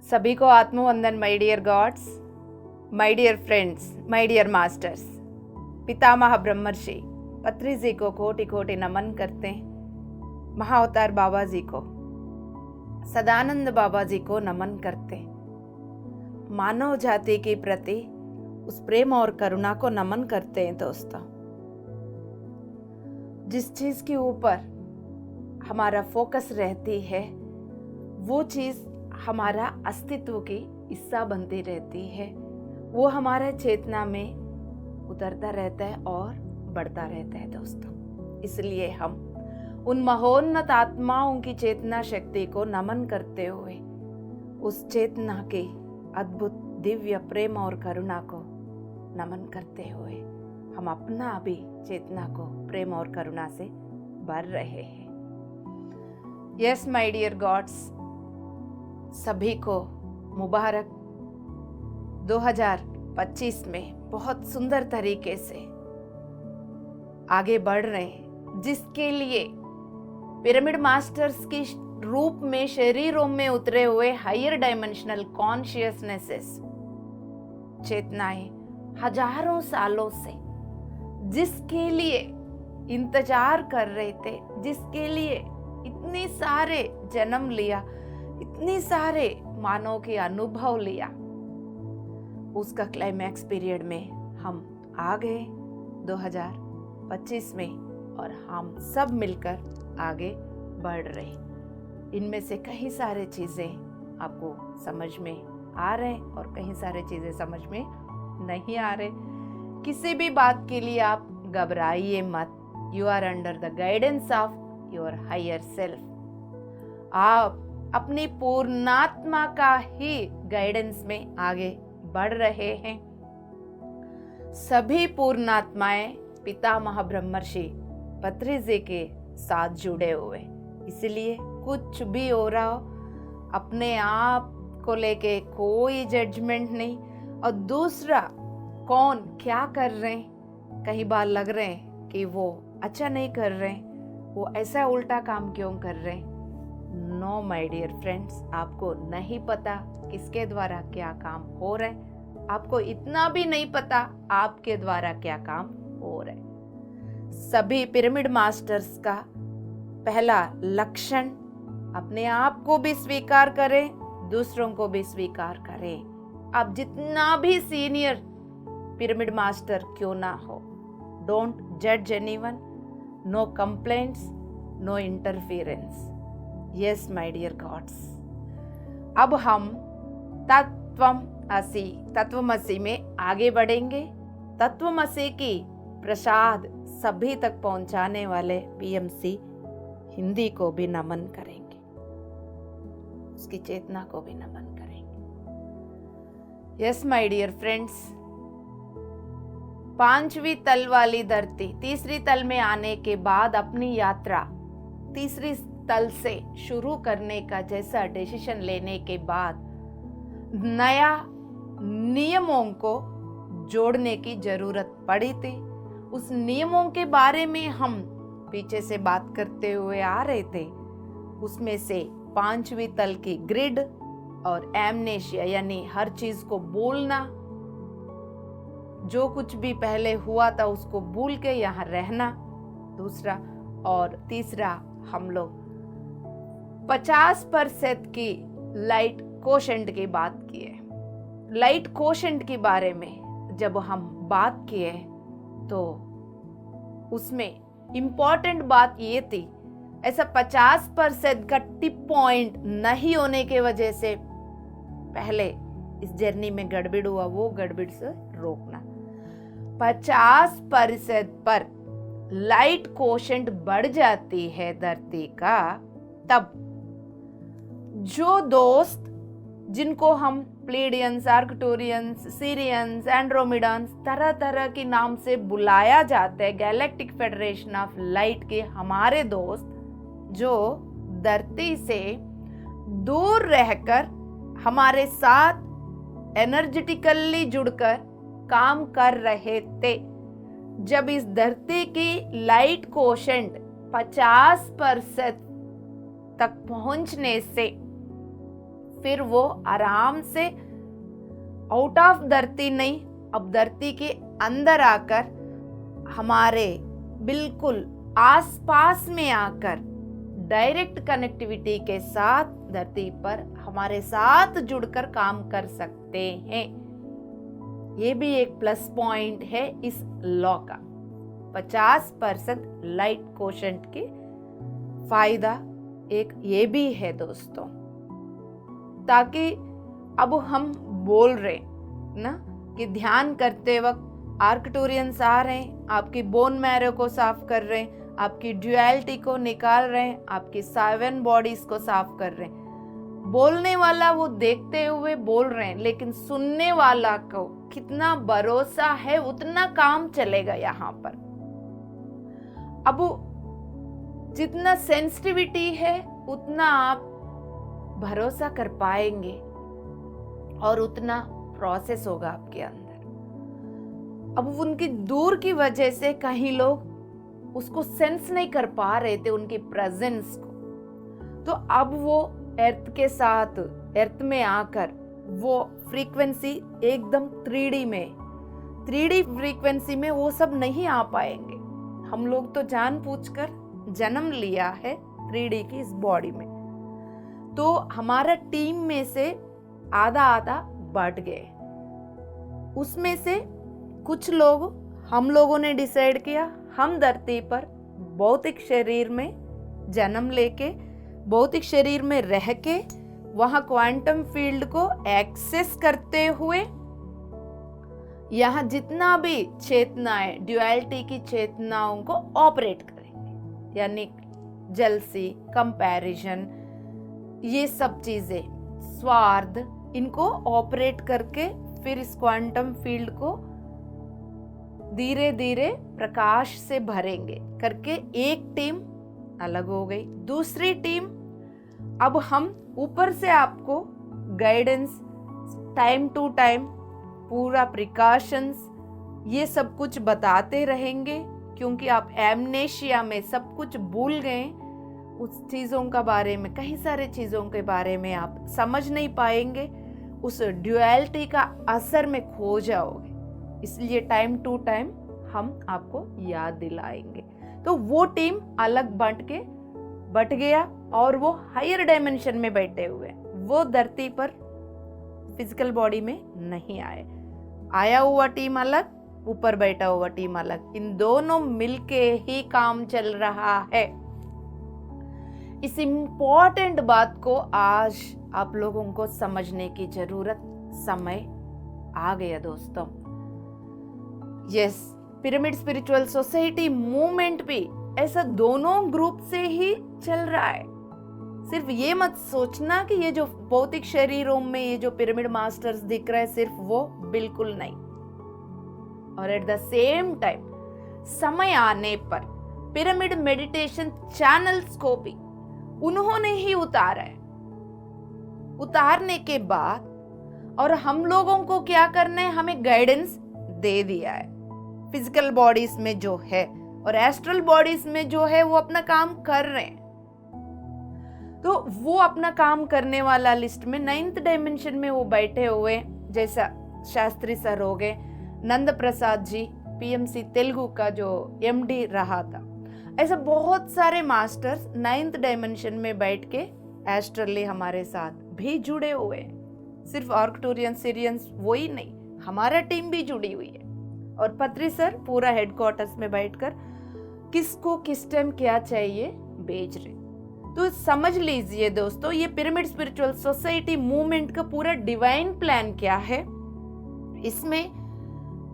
सभी को आत्मवंदन। My dear gods, my dear friends, my dear masters. पितामह ब्रह्मर्षि पत्री जी को कोटि कोटि नमन करते हैं। महाअवतार बाबा जी को, सदानंद बाबा जी को नमन करते हैं। मानव जाति के प्रति उस प्रेम और करुणा को नमन करते हैं। दोस्तों, जिस चीज के ऊपर हमारा फोकस रहती है वो चीज हमारा अस्तित्व की हिस्सा बनती रहती है। वो हमारे चेतना में उतरता रहता है और बढ़ता रहता है। दोस्तों, इसलिए हम उन महोन्नत आत्माओं की चेतना शक्ति को नमन करते हुए उस चेतना के अद्भुत दिव्य प्रेम और करुणा को नमन करते हुए हम अपना भी चेतना को प्रेम और करुणा से भर रहे हैं। यस माय डियर गॉड्स, सभी को मुबारक। 2025 में बहुत सुंदर तरीके से आगे बढ़ रहे हैं, जिसके लिए पिरामिड मास्टर्स की रूप में शरीरों में उतरे हुए हायर डायमेंशनल कॉन्शियसनेसेस, चेतनाएं हजारों सालों से जिसके लिए इंतजार कर रहे थे, जिसके लिए इतने सारे जन्म लिया, इतने सारे मानव के अनुभव लिया, उसका क्लाइमैक्स पीरियड में हम आ गए 2025 में और हम सब मिलकर आगे बढ़ रहे। इनमें से कई सारे चीजें आपको समझ में आ रहे हैं और कई सारे चीजें समझ में नहीं आ रहे। किसी भी बात के लिए आप घबराइए मत। You are under the guidance of your higher self. आप अपनी पूर्णात्मा का ही गाइडेंस में आगे बढ़ रहे हैं। सभी पूर्णात्माएं पितामह ब्रह्मर्षि पत्री जी के साथ जुड़े हुए, इसलिए कुछ भी हो रहा हो अपने आप को लेके कोई जजमेंट नहीं। और दूसरा, कौन क्या कर रहे हैं, कई बार लग रहे हैं कि वो अच्छा नहीं कर रहे हैं, वो ऐसा उल्टा काम क्यों कर रहे हैं। नो माय डियर फ्रेंड्स, आपको नहीं पता किसके द्वारा क्या काम हो रहा है। आपको इतना भी नहीं पता आपके द्वारा क्या काम हो रहा है। सभी पिरामिड मास्टर्स का पहला लक्षण अपने आप को भी स्वीकार करें, दूसरों को भी स्वीकार करें। आप जितना भी सीनियर पिरामिड मास्टर क्यों ना हो, डोंट जज anyone, no complaints, no interference. Yes my dear gods, अब हम तत्वमसी में आगे बढ़ेंगे। तत्वमसी की प्रसाद सभी तक पहुंचाने वाले पीएमसी हिंदी को भी नमन करेंगे, उसकी चेतना को भी नमन करेंगे। यस माय डियर फ्रेंड्स, 5वीं तल वाली धरती तीसरी तल में आने के बाद अपनी यात्रा तीसरी तल से शुरू करने का जैसा डिसीजन लेने के बाद नया नियमों को जोड़ने की जरूरत पड़ी थी। उस नियमों के बारे में हम पीछे से बात करते हुए आ रहे थे। उसमें से 5वीं तल की ग्रिड और एमनेशिया, यानी हर चीज को भूलना, जो कुछ भी पहले हुआ था उसको भूल के यहाँ रहना, दूसरा। और तीसरा, हम लोग 50% की लाइट कोशेंट की बात किए। लाइट कोशेंट के बारे में जब हम बात किए तो उसमें इम्पोर्टेंट बात ये थी, ऐसा 50% का टिप पॉइंट नहीं होने के वजह से पहले इस जर्नी में गड़बड़ हुआ, वो गड़बड़ से रोकना। 50% पर लाइट कोशेंट बढ़ जाती है धरती का, तब जो दोस्त जिनको हम प्लेडियंस, आर्कटूरियंस, सीरियंस, एंड्रोमिडन्स तरह तरह के नाम से बुलाया जाता है, गैलेक्टिक फेडरेशन ऑफ लाइट के हमारे दोस्त जो धरती से दूर रहकर हमारे साथ एनर्जेटिकली जुड़कर काम कर रहे थे, जब इस धरती की लाइट कोशेंट 50% तक पहुंचने से फिर वो आराम से आउट ऑफ धरती नहीं, अब धरती के अंदर आकर हमारे बिल्कुल आसपास में आकर डायरेक्ट कनेक्टिविटी के साथ धरती पर हमारे साथ जुड़कर काम कर सकते हैं। ये भी एक प्लस पॉइंट है इस लॉ का। 50% लाइट कोशेंट की फायदा एक ये भी है दोस्तों, ताकि अब हम बोल रहे ना कि ध्यान करते वक्त आर्कटूरियंस आ रहे हैं, आपकी बोन मैरो को साफ कर रहे हैं, आपकी ड्यूअलिटी को निकाल रहे हैं, आपकी 7 बॉडीज को साफ कर रहे हैं। बोलने वाला वो देखते हुए बोल रहे हैं, लेकिन सुनने वाला को कितना भरोसा है उतना काम चलेगा यहाँ पर। अब जितना सेंसिटिविटी है उतना आप भरोसा कर पाएंगे और उतना प्रोसेस होगा आपके अंदर। अब उनकी दूर की वजह से कहीं लोग उसको सेंस नहीं कर पा रहे थे, उनकी प्रेजेंस को, तो अब वो अर्थ के साथ, अर्थ में आकर वो फ्रीक्वेंसी एकदम 3D में, 3D फ्रीक्वेंसी में वो सब नहीं आ पाएंगे। हम लोग तो जानबूझकर जन्म लिया है 3D की इस बॉडी में, तो हमारा टीम में से आधा आधा बढ़ गए। उसमें से कुछ लोग, हम लोगों ने डिसाइड किया हम धरती पर भौतिक शरीर में जन्म लेके, भौतिक शरीर में रह के, वहां क्वांटम फील्ड को एक्सेस करते हुए यहाँ जितना भी चेतनाएं, ड्यूअलिटी की चेतनाओं को ऑपरेट करेंगे, यानी जेलसी, कंपैरिजन, ये सब चीजें, स्वार्थ, इनको ऑपरेट करके फिर इस क्वांटम फील्ड को धीरे धीरे प्रकाश से भरेंगे करके एक टीम अलग हो गई। दूसरी टीम, अब हम ऊपर से आपको गाइडेंस, टाइम टू टाइम पूरा प्रिकॉशंस, ये सब कुछ बताते रहेंगे, क्योंकि आप एमनेशिया में सब कुछ भूल गए, उस चीज़ों का बारे में, कई सारे चीज़ों के बारे में आप समझ नहीं पाएंगे, उस ड्यूअलिटी का असर में खो जाओगे। इसलिए टाइम टू टाइम हम आपको याद दिलाएंगे। तो वो टीम अलग बट गया और वो हायर डायमेंशन में बैठे हुए, वो धरती पर फिजिकल बॉडी में नहीं आए। आया हुआ टीम अलग, ऊपर बैठा हुआ टीम अलग, इन दोनों मिलके ही काम चल रहा है। इस इम्पोर्टेंट बात को आज आप लोगों को समझने की जरूरत, समय आ गया दोस्तों। Yes, pyramid spiritual society movement भी ऐसा दोनों ग्रुप से ही चल रहा है। सिर्फ ये मत सोचना कि ये जो भौतिक शरीरों में ये जो पिरामिड मास्टर्स दिख रहे हैं सिर्फ वो, बिल्कुल नहीं। और एट द सेम टाइम समय आने पर पिरामिड मेडिटेशन चैनल्स को भी उन्होंने ही उतारा है। उतारने के बाद और हम लोगों को क्या करना है, हमें गाइडेंस दे दिया है। फिजिकल बॉडीज में जो है और एस्ट्रल बॉडीज में जो है वो अपना काम कर रहे हैं। तो वो अपना काम करने वाला लिस्ट में 9th डायमेंशन में वो बैठे हुए, जैसा शास्त्री सर हो गए, नंद प्रसाद जी पीएमसी तेलुगु का जो एमडी रहा था, ऐसा बहुत सारे मास्टर्स 9th डायमेंशन में बैठ के एस्ट्रली हमारे साथ भी जुड़े हुए हैं। सिर्फ आर्कटूरियंस, सिरियंस वही नहीं, हमारा टीम भी जुड़ी हुई है। और पत्री सर पूरा हेडक्वार्टर्स में बैठकर किसको किस टाइम क्या चाहिए भेज रहे। तो समझ लीजिए दोस्तों, ये पिरामिड स्पिरिचुअल सोसाइटी मूवमेंट का पूरा डिवाइन प्लान क्या है, इसमें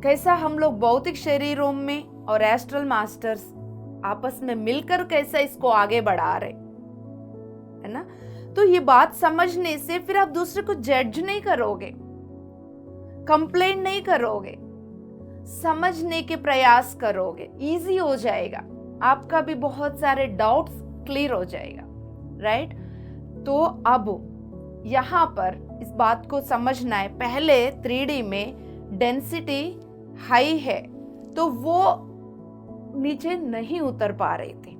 कैसा हम लोग भौतिक शरीरों में और एस्ट्रल मास्टर्स आपस में मिलकर कैसा इसको आगे बढ़ा रहे है ना। तो ये बात समझने से फिर आप दूसरे को जज नहीं करोगे, कंप्लेन नहीं करोगे, समझने के प्रयास करोगे, इजी हो जाएगा, आपका भी बहुत सारे डाउट्स क्लियर हो जाएगा, राइट। तो अब यहाँ पर इस बात को समझना है, पहले 3D में डेंसिटी हाई है तो वो नीचे नहीं उतर पा रही थी,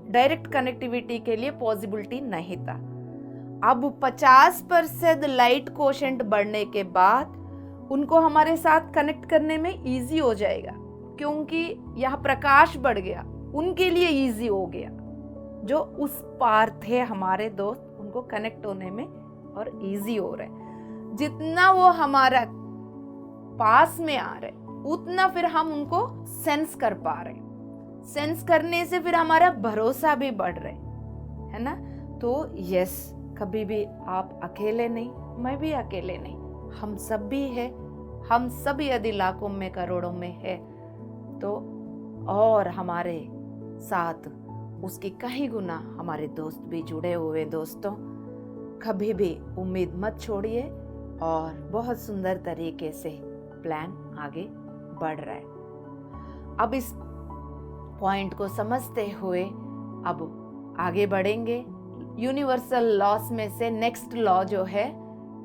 डायरेक्ट कनेक्टिविटी के लिए पॉसिबिलिटी नहीं था। अब 50% लाइट कोशेंट बढ़ने के बाद उनको हमारे साथ कनेक्ट करने में इजी हो जाएगा, क्योंकि यहाँ प्रकाश बढ़ गया, उनके लिए इजी हो गया। जो उस पार थे हमारे दोस्त, उनको कनेक्ट होने में और इजी हो रहा है। जितना वो हमारा पास में आ रहे उतना फिर हम उनको सेंस कर पा रहे। सेंस करने से फिर हमारा भरोसा भी बढ़ रहा है ना। तो यस, कभी भी आप अकेले नहीं, मैं भी अकेले नहीं, हम सब भी है। हम सब यदि लाखों में करोड़ों में है तो और हमारे साथ उसकी कहीं गुना हमारे दोस्त भी जुड़े हुए। दोस्तों, कभी भी उम्मीद मत छोड़िए और बहुत सुंदर तरीके से प्लान आगे बढ़ रहा है। अब इस पॉइंट को समझते हुए अब आगे बढ़ेंगे। यूनिवर्सल लॉस में से नेक्स्ट लॉ जो है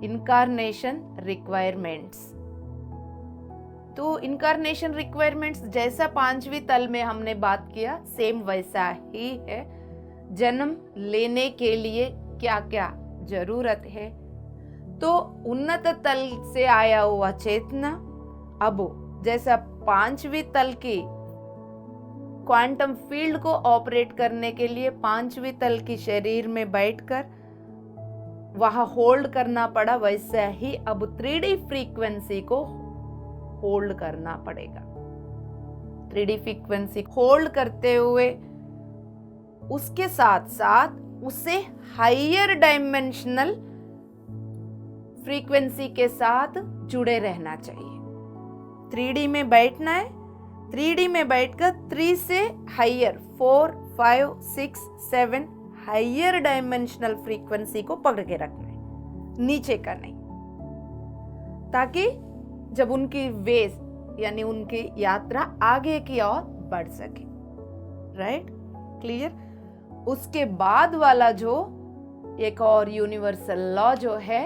इनकारनेशन रिक्वायरमेंट्स। तो इनकारनेशन रिक्वायरमेंट्स जैसा 5वीं तल में हमने बात किया, सेम वैसा ही है। जन्म लेने के लिए क्या क्या जरूरत है, तो उन्नत तल से आया हुआ चेतना अब जैसा 5वीं तल की क्वांटम फील्ड को ऑपरेट करने के लिए 5वीं तल की शरीर में बैठकर वहां होल्ड करना पड़ा, वैसा ही अब 3D फ्रीक्वेंसी को होल्ड करना पड़ेगा। 3D फ्रीक्वेंसी होल्ड करते हुए उसके साथ साथ उसे हायर डायमेंशनल फ्रीक्वेंसी के साथ जुड़े रहना चाहिए। 3D में बैठना है, 3D में बैठकर 3 से हायर 4, 5, 6, 7 हायर डायमेंशनल फ्रीक्वेंसी को पकड़ के रखना है, नीचे का नहीं, ताकि जब उनकी वेव यानी उनकी यात्रा आगे की ओर बढ़ सके। Right, clear. उसके बाद वाला जो एक और यूनिवर्सल लॉ जो है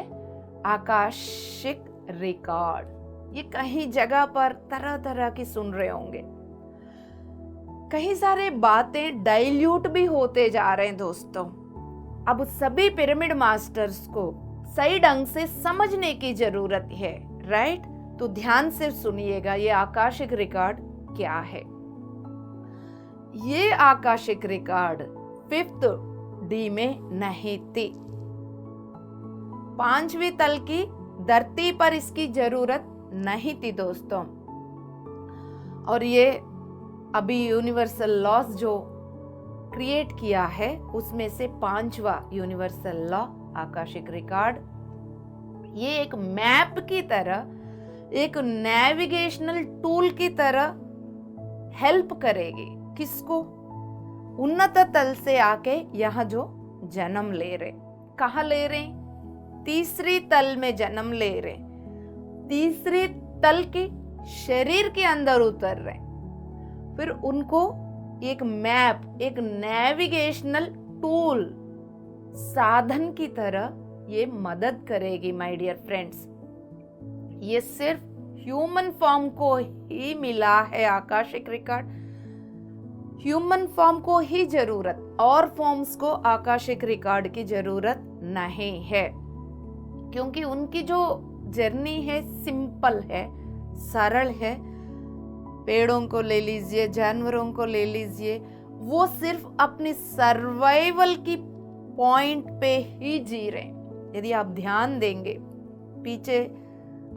आकाशिक रिकॉर्ड, ये कहीं जगह पर तरह तरह की सुन रहे होंगे। कई सारे बातें डाइल्यूट भी होते जा रहे हैं दोस्तों। अब सभी पिरामिड मास्टर्स को सही ढंग से समझने की जरूरत है। राइट, तो ध्यान से सुनिएगा, ये आकाशिक रिकॉर्ड क्या है। ये आकाशिक रिकॉर्ड 5th D में नहीं थी। 5वीं तल की धरती पर इसकी जरूरत नहीं थी दोस्तों। और ये अभी यूनिवर्सल लॉस जो क्रिएट किया है उसमें से 5वां यूनिवर्सल लॉ आकाशिक रिकॉर्ड, ये एक मैप की तरह, एक नेविगेशनल टूल की तरह हेल्प करेगी। किसको? उन्नत तल से आके यहाँ जो जन्म ले रहे, कहाँ ले रहे? 3री तल में जन्म ले रहे, 3री तल के शरीर के अंदर उतर रहे। फिर उनको एक मैप, एक नेविगेशनल टूल, साधन की तरह ये मदद करेगी माय डियर फ्रेंड्स। ये सिर्फ ह्यूमन फॉर्म को ही मिला है आकाशिक रिकॉर्ड, ह्यूमन फॉर्म को ही जरूरत, और फॉर्म्स को आकाशिक रिकॉर्ड की जरूरत नहीं है, क्योंकि उनकी जो जर्नी है सिंपल है, सरल है। पेड़ों को ले लीजिए, जानवरों को ले लीजिए, वो सिर्फ अपनी सर्वाइवल की पॉइंट पे ही जी रहे। यदि आप ध्यान देंगे पीछे,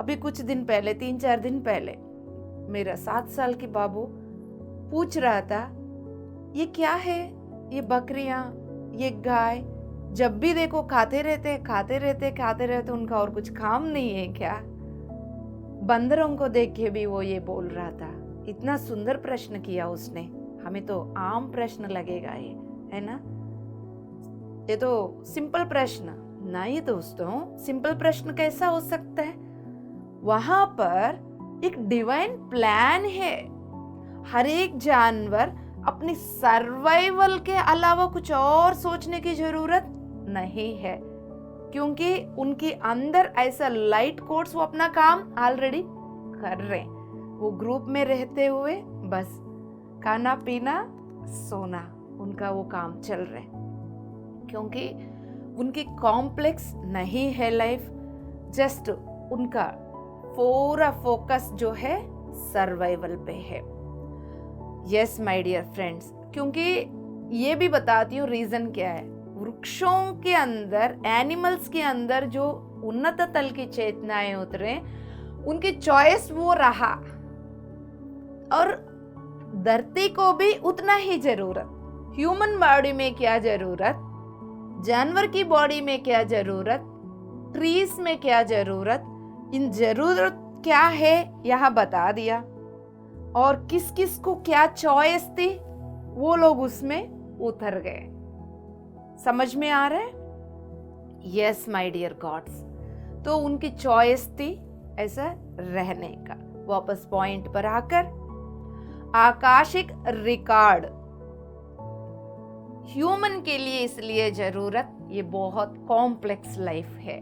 अभी कुछ दिन पहले, 3-4 दिन पहले, मेरा 7 साल की बाबू पूछ रहा था, ये क्या है? ये बकरियां, ये गाय, जब भी देखो खाते रहते, उनका और कुछ काम नहीं है क्या? बंदरों को देख के भी वो ये बोल रहा था। इतना सुंदर प्रश्न किया उसने। हमें तो आम प्रश्न लगेगा ये, है ना? ये तो सिंपल प्रश्न नहीं दोस्तों। सिंपल प्रश्न कैसा हो सकता है? वहां पर एक डिवाइन प्लान है। हर एक जानवर अपनी सर्वाइवल के अलावा कुछ और सोचने की जरूरत नहीं है, क्योंकि उनके अंदर ऐसा लाइट कोड्स वो अपना काम ऑलरेडी कर रहे हैं। वो ग्रुप में रहते हुए बस खाना पीना सोना, उनका वो काम चल रहा है, क्योंकि उनकी कॉम्प्लेक्स नहीं है लाइफ, जस्ट उनका पूरा फोकस जो है सर्वाइवल पे है। यस माय डियर फ्रेंड्स, क्योंकि ये भी बताती हूँ रीजन क्या है। वृक्षों के अंदर, एनिमल्स के अंदर जो उन्नत तल की चेतनाएं उतरे, उनकी चॉइस वो रहा, और धरती को भी उतना ही जरूरत। ह्यूमन बॉडी में क्या जरूरत, जानवर की बॉडी में क्या जरूरत, ट्रीज में क्या जरूरत, इन जरूरत क्या है यहाँ बता दिया, और किस किस को क्या चॉइस थी वो लोग उसमें उतर गए। समझ में आ रहा है? यस माय डियर गॉड्स, तो उनकी चॉइस थी ऐसा रहने का। वापस पॉइंट पर आकर, आकाशिक रिकॉर्ड ह्यूमन के लिए इसलिए जरूरत, ये बहुत कॉम्प्लेक्स लाइफ है,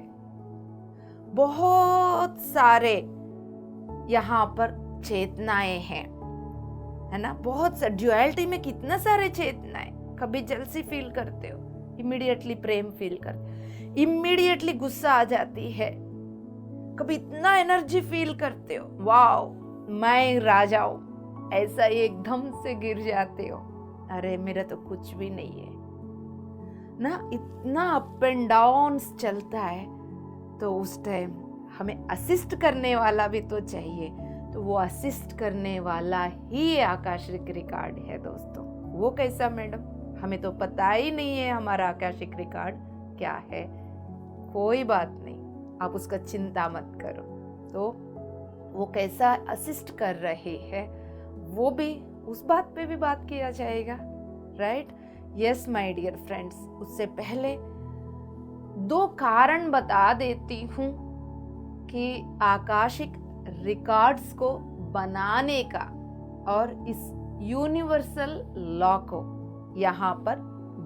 बहुत सारे यहाँ पर चेतनाएं हैं, है ना। बहुत सा ड्युअलिटी में कितना सारे चेतनाएं, कभी जलसी फील करते हो, इमीडिएटली प्रेम फील करते, इमीडिएटली गुस्सा आ जाती है, कभी इतना एनर्जी फील करते हो, वाओ मैं राजा हूं, ऐसा एकदम से गिर जाते हो, अरे मेरा तो कुछ भी नहीं है ना। इतना अप एंड डाउन चलता है, तो उस टाइम हमें असिस्ट करने वाला भी तो चाहिए, तो वो असिस्ट करने वाला ही आकाशिक रिकॉर्ड है दोस्तों। वो कैसा मैडम, हमें तो पता ही नहीं है हमारा आकाशिक रिकॉर्ड क्या है। कोई बात नहीं, आप उसका चिंता मत करो। तो वो कैसा असिस्ट कर रहे हैं, वो भी उस बात पे भी बात किया जाएगा, right. Yes my dear friends, उससे पहले दो कारण बता देती हूँ कि आकाशिक रिकॉर्ड्स को बनाने का और इस यूनिवर्सल लॉ को यहाँ पर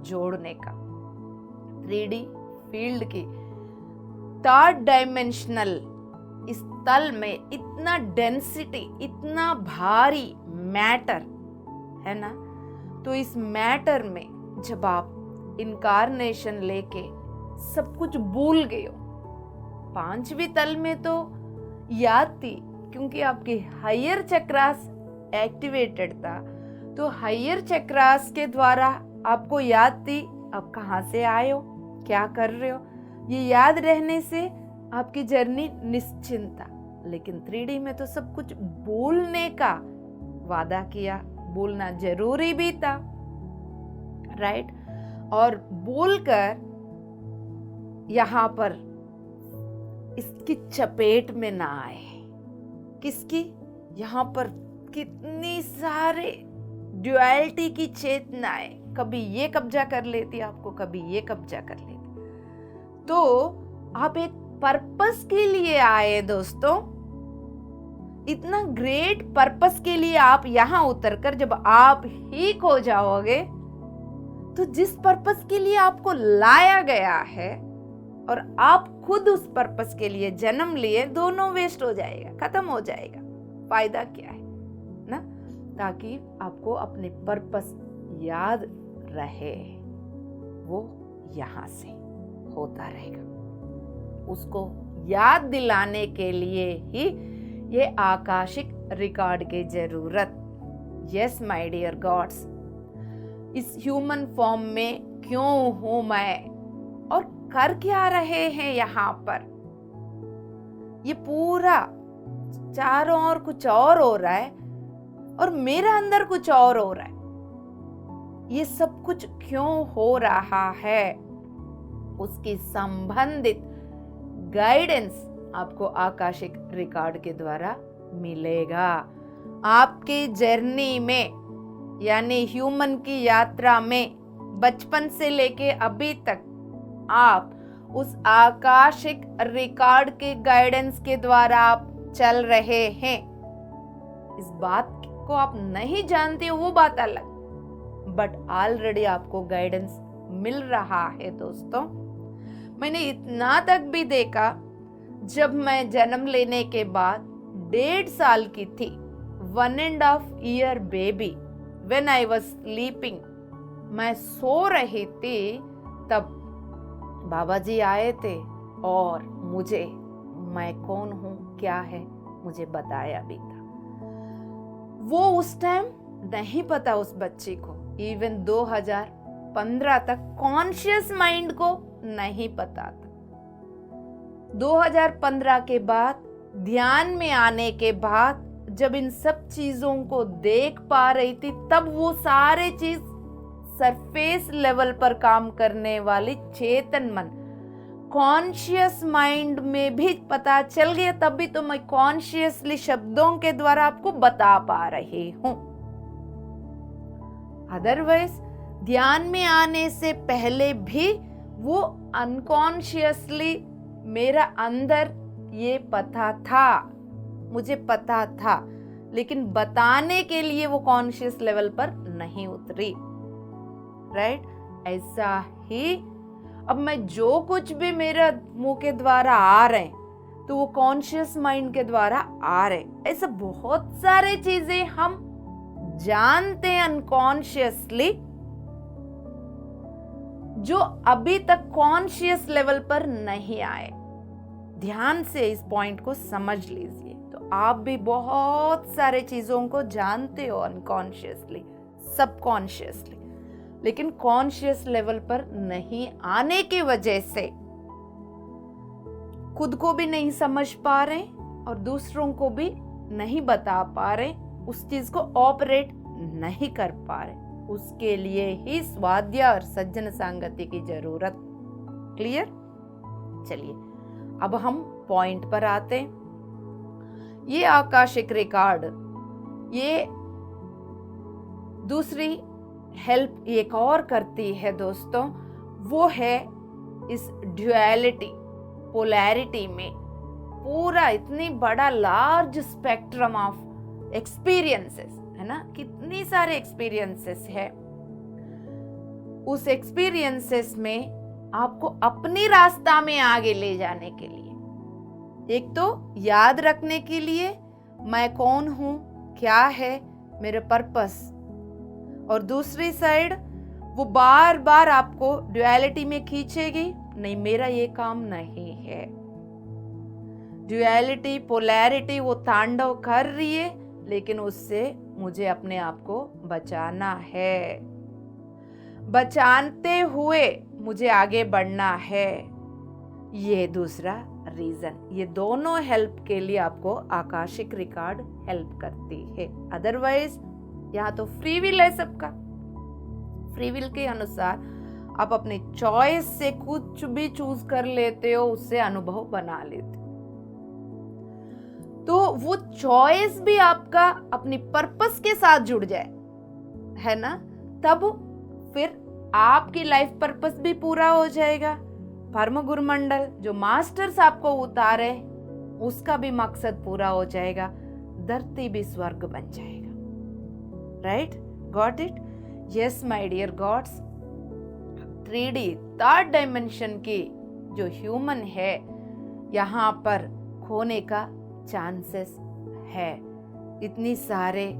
जोड़ने का। 3D फील्ड की थर्ड डायमेंशनल इस तल में इतना डेंसिटी, इतना भारी मैटर है ना, तो इस मैटर में जब आप इनकारनेशन लेके सब कुछ भूल गए हो, पांचवी तल में तो याद थी क्योंकि आपके हायर चक्रास एक्टिवेटेड था, तो हायर चक्रास के द्वारा आपको याद थी आप कहाँ से आए हो, क्या कर रहे हो, ये याद रहने से आपकी जर्नी निश्चिंत था। लेकिन 3D में तो सब कुछ भूलने का वादा किया, भूलना जरूरी भी था, राइट। और भूलकर यहाँ पर इसकी चपेट में ना आए। किसकी? यहाँ पर कितनी सारे ड्युअलिटी की चेतनाएं, कभी ये कब्जा कर लेती आपको, कभी ये कब्जा कर लेती। तो आप एक पर्पस के लिए आए दोस्तों, इतना ग्रेट पर्पस के लिए आप यहाँ उतरकर जब आप ही खो जाओगे, तो जिस पर्पस के लिए आपको लाया गया है और आप खुद उस पर्पस के लिए जन्म लिए, दोनों वेस्ट हो जाएगा, खत्म हो जाएगा। फायदा क्या है ना, ताकि आपको अपने पर्पस याद रहे, वो यहाँ से होता रहेगा। उसको याद दिलाने के लिए ही ये आकाशिक रिकॉर्ड की जरूरत। यस माय डियर गॉड्स, इस ह्यूमन फॉर्म में क्यों हूं मैं और कर क्या रहे हैं यहाँ पर, ये पूरा चारों ओर कुछ और हो रहा है और मेरा अंदर कुछ और हो रहा है। ये सब कुछ क्यों हो रहा है, उसकी संबंधित गाइडेंस आपको आकाशिक रिकॉर्ड के द्वारा मिलेगा। आपके जर्नी में, यानी ह्यूमन की यात्रा में, बचपन से लेके अभी तक आप उस आकाशिक रिकॉर्ड के गाइडेंस के द्वारा आप चल रहे हैं। इस बात को आप नहीं जानते हो, वो बात अलग, बट ऑलरेडी आपको गाइडेंस मिल रहा है दोस्तों। मैंने इतना तक भी देखा, जब मैं जन्म लेने के बाद 1.5 साल की थी, 1.5 year baby, when I was sleeping, मैं सो रही थी, तब बाबा जी आए थे और मुझे मैं कौन हूँ क्या है मुझे बताया भी था। वो उस टाइम नहीं पता उस बच्ची को, इवन 2015 तक कॉन्शियस माइंड को नहीं पता था। 2015 के बाद ध्यान में आने के बाद जब इन सब चीजों को देख पा रही थी, तब वो सारे चीज सरफेस लेवल पर काम करने वाली चेतन मन कॉन्शियस माइंड में भी पता चल गया। तब भी तो मैं कॉन्शियसली शब्दों के द्वारा आपको बता पा रही हूं। अदरवाइज ध्यान में आने से पहले भी वो अनकॉन्शियसली मेरा अंदर ये पता था, मुझे पता था, लेकिन बताने के लिए वो कॉन्शियस लेवल पर नहीं उतरी। राइट? ऐसा ही अब मैं जो कुछ भी मेरा मुंह के द्वारा आ रहे हैं तो वो कॉन्शियस माइंड के द्वारा आ रहे। ऐसा बहुत सारे चीजें हम जानते हैं अनकॉन्शियसली, जो अभी तक कॉन्शियस लेवल पर नहीं आए। ध्यान से इस पॉइंट को समझ लीजिए, तो आप भी बहुत सारे चीजों को जानते हो अनकॉन्शियसली, सबकॉन्शियसली, लेकिन कॉन्शियस लेवल पर नहीं आने की वजह से खुद को भी नहीं समझ पा रहे और दूसरों को भी नहीं बता पा रहे, उस चीज को ऑपरेट नहीं कर पा रहे। उसके लिए ही स्वाध्याय और सज्जन संगति की जरूरत। क्लियर? चलिए अब हम पॉइंट पर आते हैं। ये आकाशिक रिकॉर्ड, ये दूसरी हेल्प एक और करती है दोस्तों, वो है इस ड्युअलिटी, पोलैरिटी में पूरा इतनी बड़ा लार्ज स्पेक्ट्रम ऑफ एक्सपीरियंसेस है ना, कितनी सारे एक्सपीरियंसेस है। उस एक्सपीरियंसेस में आपको अपनी रास्ता में आगे ले जाने के लिए, एक तो याद रखने के लिए मैं कौन हूं, क्या है मेरा पर्पस, और दूसरी साइड वो बार बार आपको ड्युअलिटी में खींचेगी, नहीं मेरा ये काम नहीं है। ड्युअलिटी, पोलैरिटी वो तांडव कर रही है, लेकिन उससे मुझे अपने आप को बचाना है, बचाते हुए मुझे आगे बढ़ना है। ये दूसरा रीजन, ये दोनों हेल्प के लिए आपको आकाशिक रिकॉर्ड हेल्प करती है। अदरवाइज यहाँ तो फ्री विल है सबका, फ्री विल के अनुसार आप अपने चॉइस से कुछ भी चूज कर लेते हो, उससे अनुभव बना लेते हो। तो वो चॉइस भी आपका अपनी पर्पस के साथ जुड़ जाए, है ना, तब फिर आपकी लाइफ पर्पस भी पूरा हो जाएगा। परम गुरु मंडल जो मास्टर्स आपको उतारे, उसका भी मकसद पूरा हो जाएगा, धरती भी स्वर्ग बन जाएगा। Right? Got it? Yes my dear gods, 3D third dimension की जो ह्यूमन है, यहाँ पर खोने का चांसेस है। इतनी सारे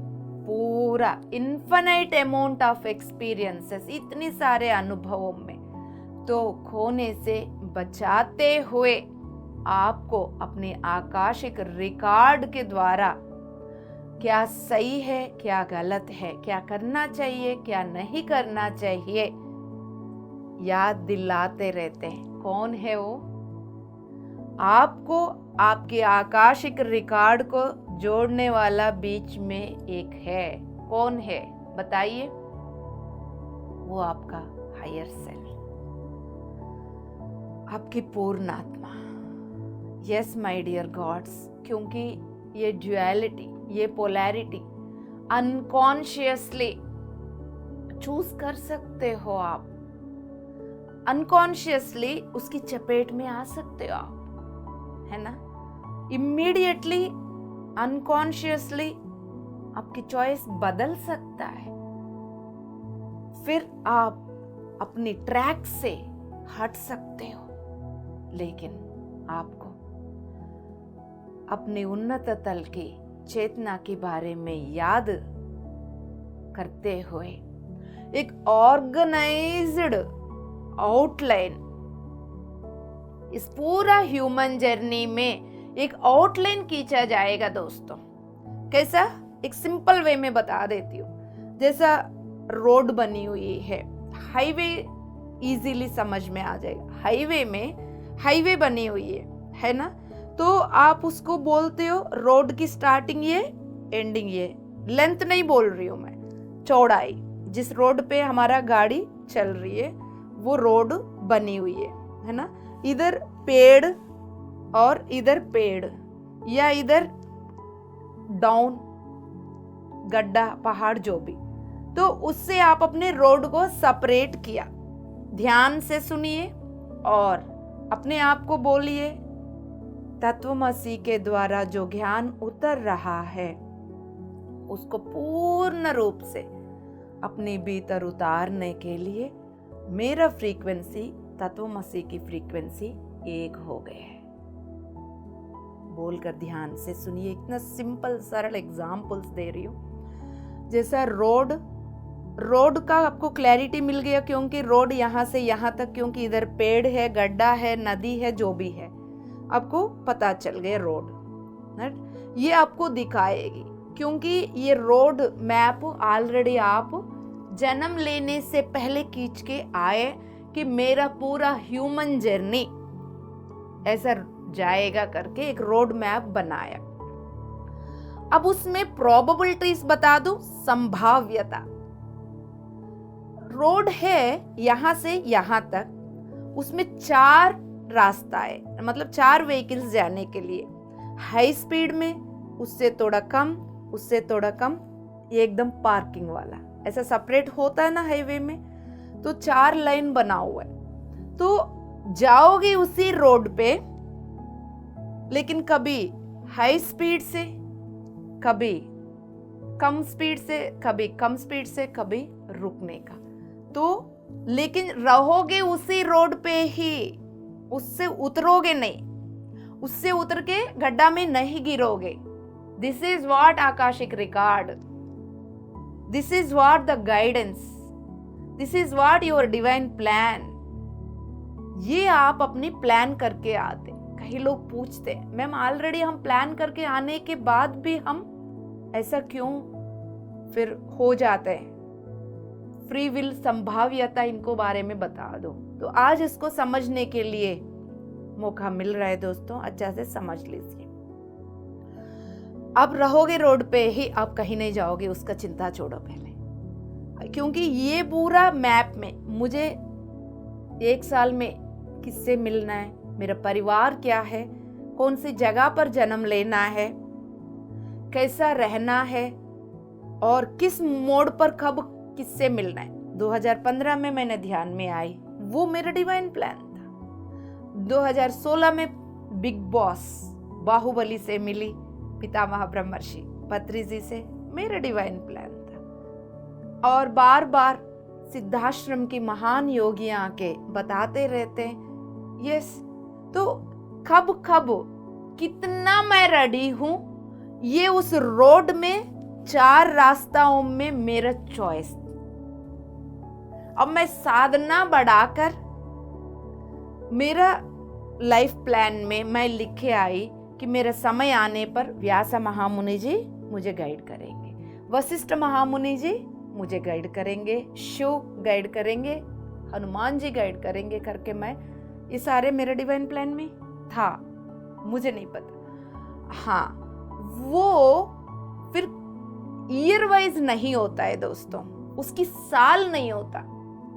पूरा इन्फिनाइट अमाउंट ऑफ एक्सपीरियंसेस, इतने सारे अनुभवों में, तो खोने से बचाते हुए आपको अपने आकाशिक रिकॉर्ड के द्वारा क्या सही है, क्या गलत है, क्या करना चाहिए, क्या नहीं करना चाहिए, याद दिलाते रहते हैं। कौन है वो? आपको आपके आकाशिक रिकॉर्ड को जोड़ने वाला बीच में एक है। कौन है बताइए? वो आपका हायर सेल्फ, आपकी पूर्ण आत्मा। यस माय डियर गॉड्स, क्योंकि ये ड्युअलिटी, ये पोलैरिटी अनकॉन्शियसली चूज कर सकते हो आप, अनकॉन्शियसली उसकी चपेट में आ सकते हो आप, है ना। इमीडिएटली अनकॉन्शियसली आपकी चॉइस बदल सकता है, फिर आप अपनी ट्रैक से हट सकते हो। लेकिन आपको अपनी उन्नत तल की चेतना के बारे में याद करते हुए एक ऑर्गेनाइज्ड आउटलाइन इस पूरा ह्यूमन जर्नी में एक आउटलाइन खींचा जाएगा दोस्तों। कैसा? एक सिंपल वे में बता देती हूँ। जैसा रोड बनी हुई है, हाईवे इजीली समझ में आ जाएगा। हाईवे में हाईवे बनी हुई है ना? तो आप उसको बोलते हो रोड की स्टार्टिंग ये, एंडिंग ये। लेंथ नहीं बोल रही हूँ मैं, चौड़ाई। जिस रोड पे हमारा गाड़ी चल रही है वो रोड बनी हुई है ना? इधर पेड़ और इधर पेड़, या इधर डाउन गड्ढा पहाड़ जो भी, तो उससे आप अपने रोड को सेपरेट किया। ध्यान से सुनिए और अपने आप को बोलिए, तत्वमसी के द्वारा जो ज्ञान उतर रहा है उसको पूर्ण रूप से अपने भीतर उतारने के लिए मेरा फ्रीक्वेंसी तत्वमसी की फ्रीक्वेंसी एक हो गया है। बोलकर ध्यान से सुनिए, इतना सिंपल सरल एग्जाम्पल्स दे रही हूँ। जैसा रोड का आपको क्लैरिटी मिल गया, क्योंकि रोड यहाँ से यहाँ तक, क्योंकि इधर पेड़ है, गड्ढा है, नदी है, जो भी है आपको पता चल गया रोड। ये आपको दिखाएगी, क्योंकि ये रोड मैप ऑलरेडी आप जन्म लेने से पहले खींच के आए कि मेरा पूरा ह्यूमन जर्नी ऐसा जाएगा करके एक रोड मैप बनाया। अब उसमें प्रोबेबिलिटीज बता दूं, संभाव्यता। रोड है यहां से यहां तक, उसमें 4 रास्ता है, मतलब 4 व्हीकल्स जाने के लिए। हाई स्पीड में, उससे थोड़ा कम, उससे थोड़ा कम, ये एकदम पार्किंग वाला ऐसा सेपरेट होता है ना हाईवे में, तो 4 लाइन बना हुआ है। तो जाओगे उसी रोड पे, लेकिन कभी हाई स्पीड से, कभी कम स्पीड से, कभी कम स्पीड से, कभी रुकने का। तो लेकिन रहोगे उसी रोड पे ही, उससे उतरोगे नहीं, उससे उतर के गड्ढा में नहीं गिरोगे। This is what akashic record, this is what the guidance, this is what your divine plan. ये आप अपनी प्लान करके आते। कई लोग पूछते हैं, मैम ऑलरेडी हम प्लान करके आने के बाद भी हम ऐसा क्यों फिर हो जाते हैं? फ्री विल, संभाव्यता, इनको बारे में बता दो। तो आज इसको समझने के लिए मौका मिल रहा है दोस्तों, अच्छा से समझ लीजिए। अब रहोगे रोड पे ही, आप कहीं नहीं जाओगे, उसका चिंता छोड़ो पहले, क्योंकि ये पूरा मैप में मुझे 1 साल में किससे मिलना है, मेरा परिवार क्या है, कौन सी जगह पर जन्म लेना है, कैसा रहना है, और किस मोड़ पर कब किससे मिलना है। 2015 में मैंने ध्यान में आई, वो मेरा डिवाइन प्लान था। 2016 में बिग बॉस बाहुबली से मिली, पितामह ब्रह्मर्षि पत्री जी से, मेरा डिवाइन प्लान था। और बार बार सिद्धाश्रम की महान योगियां आके बताते रहते हैं, यस। तो कब कब कितना मैं रेडी हूं, ये उस रोड में 4 रास्ताओं में मेरा चॉइस। अब मैं साधना बढ़ाकर मेरा लाइफ प्लान में मैं लिखे आई कि मेरा समय आने पर व्यास महामुनि जी मुझे गाइड करेंगे, वशिष्ठ महामुनि जी मुझे गाइड करेंगे, शिव गाइड करेंगे, हनुमान जी गाइड करेंगे करके मैं, ये सारे मेरे डिवाइन प्लान में था, मुझे नहीं पता। हाँ, वो फिर ईयर वाइज नहीं होता है दोस्तों, उसकी साल नहीं होता।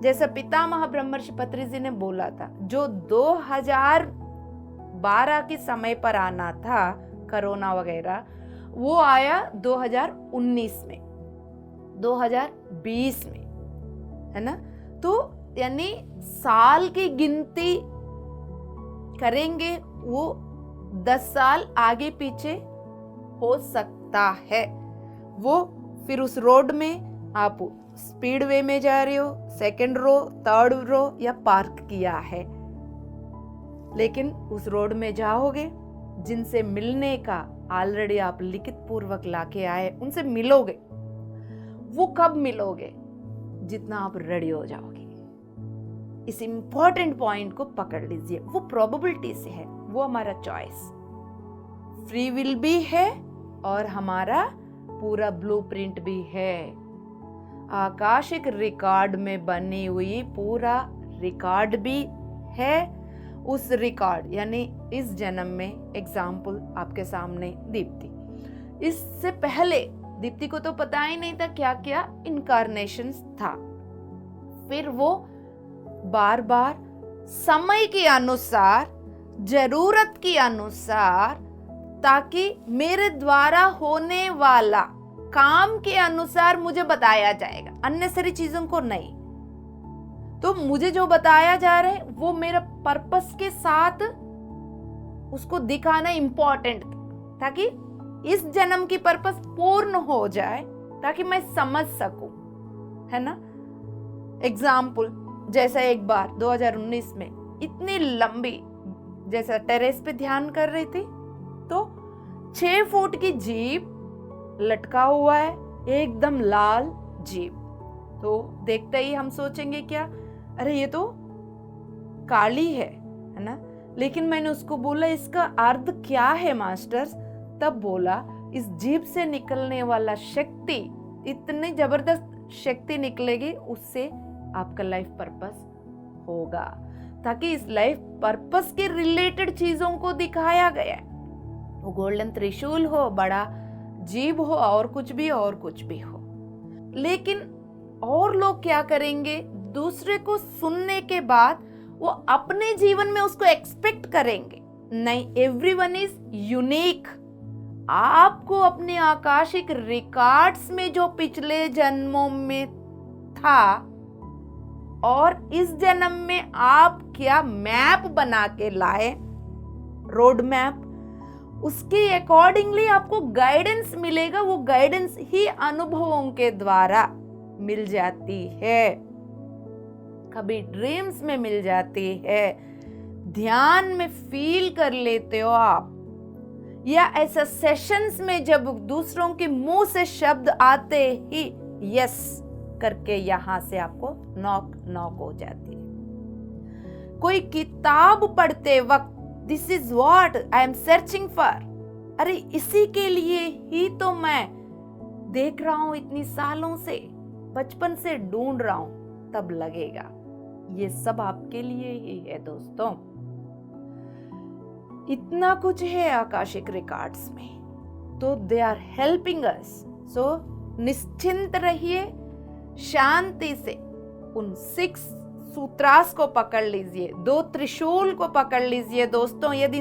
जैसा पितामह ब्रह्मर्षि पत्री जी ने बोला था, जो 2012 के समय पर आना था, कोरोना वगैरह, वो आया 2019 में, 2020 में, है ना। तो यानी साल की गिनती करेंगे, वो 10 साल आगे पीछे हो सकता है। वो फिर उस रोड में आप स्पीड वे में जा रहे हो, 2nd रो, 3rd रो, या पार्क किया है, लेकिन उस रोड में जाओगे, जिनसे मिलने का ऑलरेडी आप लिखित पूर्वक लाके आए, उनसे मिलोगे। वो कब मिलोगे? जितना आप रेडी हो जाओगे। इस इंपॉर्टेंट पॉइंट को पकड़ लीजिए, वो प्रोबेबिलिटी से है, वो हमारा चॉइस, फ्री विल भी है और हमारा पूरा ब्लूप्रिंट भी है। आकाशिक रिकॉर्ड में बनी हुई पूरा रिकॉर्ड भी है। उस रिकॉर्ड यानी इस जन्म में एग्जाम्पल आपके सामने दीप्ति, इससे पहले दीप्ति को तो पता ही नहीं था क्या क्या इनकारनेशंस था। फिर वो बार बार समय के अनुसार, जरूरत के अनुसार, ताकि मेरे द्वारा होने वाला काम के अनुसार मुझे बताया जाएगा, अननेसेसरी चीजों को नहीं। तो मुझे जो बताया जा रहा है वो मेरा पर्पस के साथ उसको दिखाना इंपॉर्टेंट था, ताकि इस जन्म की पर्पस पूर्ण हो जाए, ताकि मैं समझ सकूं, है ना। एग्जाम्पल, जैसा एक बार 2019 में इतनी लंबी, जैसा टेरेस पे ध्यान कर रही थी, तो 6 फुट की जीप लटका हुआ है, एकदम लाल जीप। तो देखते ही हम सोचेंगे क्या, अरे ये तो काली है ना। लेकिन मैंने उसको बोला इसका अर्थ क्या है मास्टर्स, तब बोला इस जीप से निकलने वाला शक्ति, इतनी जबरदस्त शक्ति निकलेगी, उससे आपका लाइफ पर्पस होगा, ताकि इस लाइफ पर्पस के रिलेटेड चीजों को दिखाया गया है। वो गोल्डन त्रिशूल हो, बड़ा जीव हो, और कुछ भी हो। लेकिन और लोग क्या करेंगे, दूसरे को सुनने के बाद वो अपने जीवन में उसको एक्सपेक्ट करेंगे। नहीं, एवरीवन इज यूनिक। आपको अपने आकाशिक रिकॉर्ड्स में जो पिछले जन्मों में था और इस जन्म में आप क्या मैप बना के लाए, रोड मैप, उसके अकॉर्डिंगली आपको गाइडेंस मिलेगा। वो गाइडेंस ही अनुभवों के द्वारा मिल जाती है, कभी ड्रीम्स में मिल जाती है, ध्यान में फील कर लेते हो आप, या ऐसा सेशंस में जब दूसरों के मुंह से शब्द आते ही यस करके यहां से आपको नॉक हो जाती है। कोई किताब पढ़ते वक्त this is what I am searching for, अरे इसी के लिए ही तो मैं देख रहा हूं, इतनी सालों से, बचपन से ढूंढ रहा हूं, तब लगेगा ये सब आपके लिए ही है दोस्तों। इतना कुछ है आकाशिक रिकॉर्ड्स में, तो दे आर हेल्पिंग अस। सो निश्चिंत रहिए, शांति से उन 6 सूत्रास को पकड़ लीजिए, 2 त्रिशूल को पकड़ लीजिए दोस्तों। यदि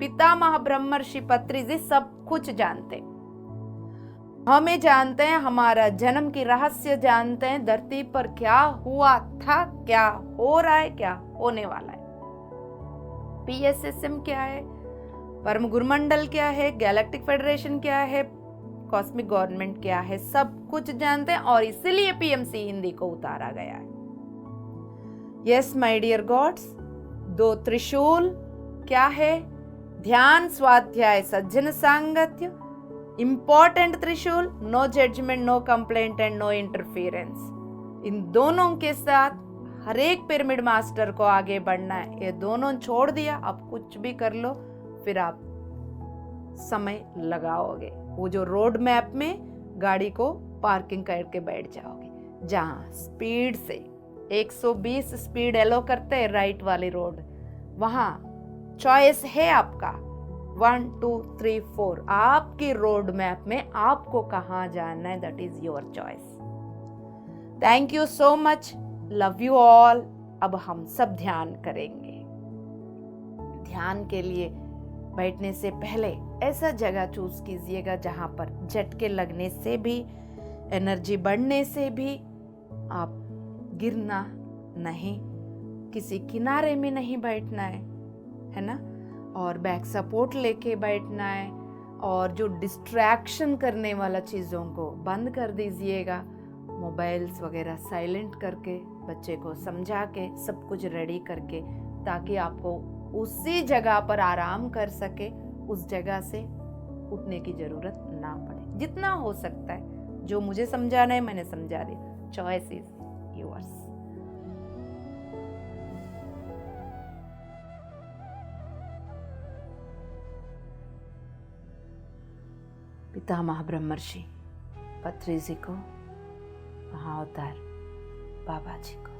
पितामह ब्रह्मर्षि पत्री जी सब कुछ जानते, हमें जानते हैं, हमारा जन्म की रहस्य जानते हैं, धरती पर क्या हुआ था, क्या हो रहा है, क्या होने वाला है, PSSM क्या है, परम गुरुमंडल क्या है, गैलेक्टिक फेडरेशन क्या है, कॉस्मिक गवर्नमेंट क्या है, सब कुछ जानते हैं। और इसीलिए PMC हिंदी को उतारा गया है। यस माय डियर गॉड्स, 2 त्रिशूल क्या है, ध्यान, स्वाध्याय, सज्जन सांगत्य, इंपॉर्टेंट त्रिशूल, no judgement, no complaint and no interference. इन दोनों के साथ हर एक पिरामिड मास्टर को आगे बढ़ना है। ये दोनों छोड़ दिया, अब कुछ भी कर लो, फिर आप समय लगाओगे। वो जो रोड मैप में गाड़ी को पार्किंग करके बैठ जाओगे, जहां स्पीड से 120 स्पीड एलो करते हैं राइट वाली रोड, वहां चॉइस है आपका 1 2 3 4, आपकी रोड मैप में आपको कहां जाना है, that is your choice. Thank you so much, love you all. अब हम सब ध्यान करेंगे। ध्यान के लिए बैठने से पहले ऐसा जगह चूज कीजिएगा जहां पर झटके लगने से भी, एनर्जी बढ़ने से भी आप गिरना नहीं, किसी किनारे में नहीं बैठना है ना, और बैक सपोर्ट लेके बैठना है, और जो डिस्ट्रैक्शन करने वाला चीज़ों को बंद कर दीजिएगा, मोबाइल्स वगैरह साइलेंट करके, बच्चे को समझा के, सब कुछ रेडी करके, ताकि आपको उसी जगह पर आराम कर सके, उस जगह से उठने की ज़रूरत ना पड़े। जितना हो सकता है, जो मुझे समझाना है मैंने समझा दिया, चॉइस इज योर्स। पितामह ब्रह्मर्षि पत्री जी को, महाअवतार बाबा जी को,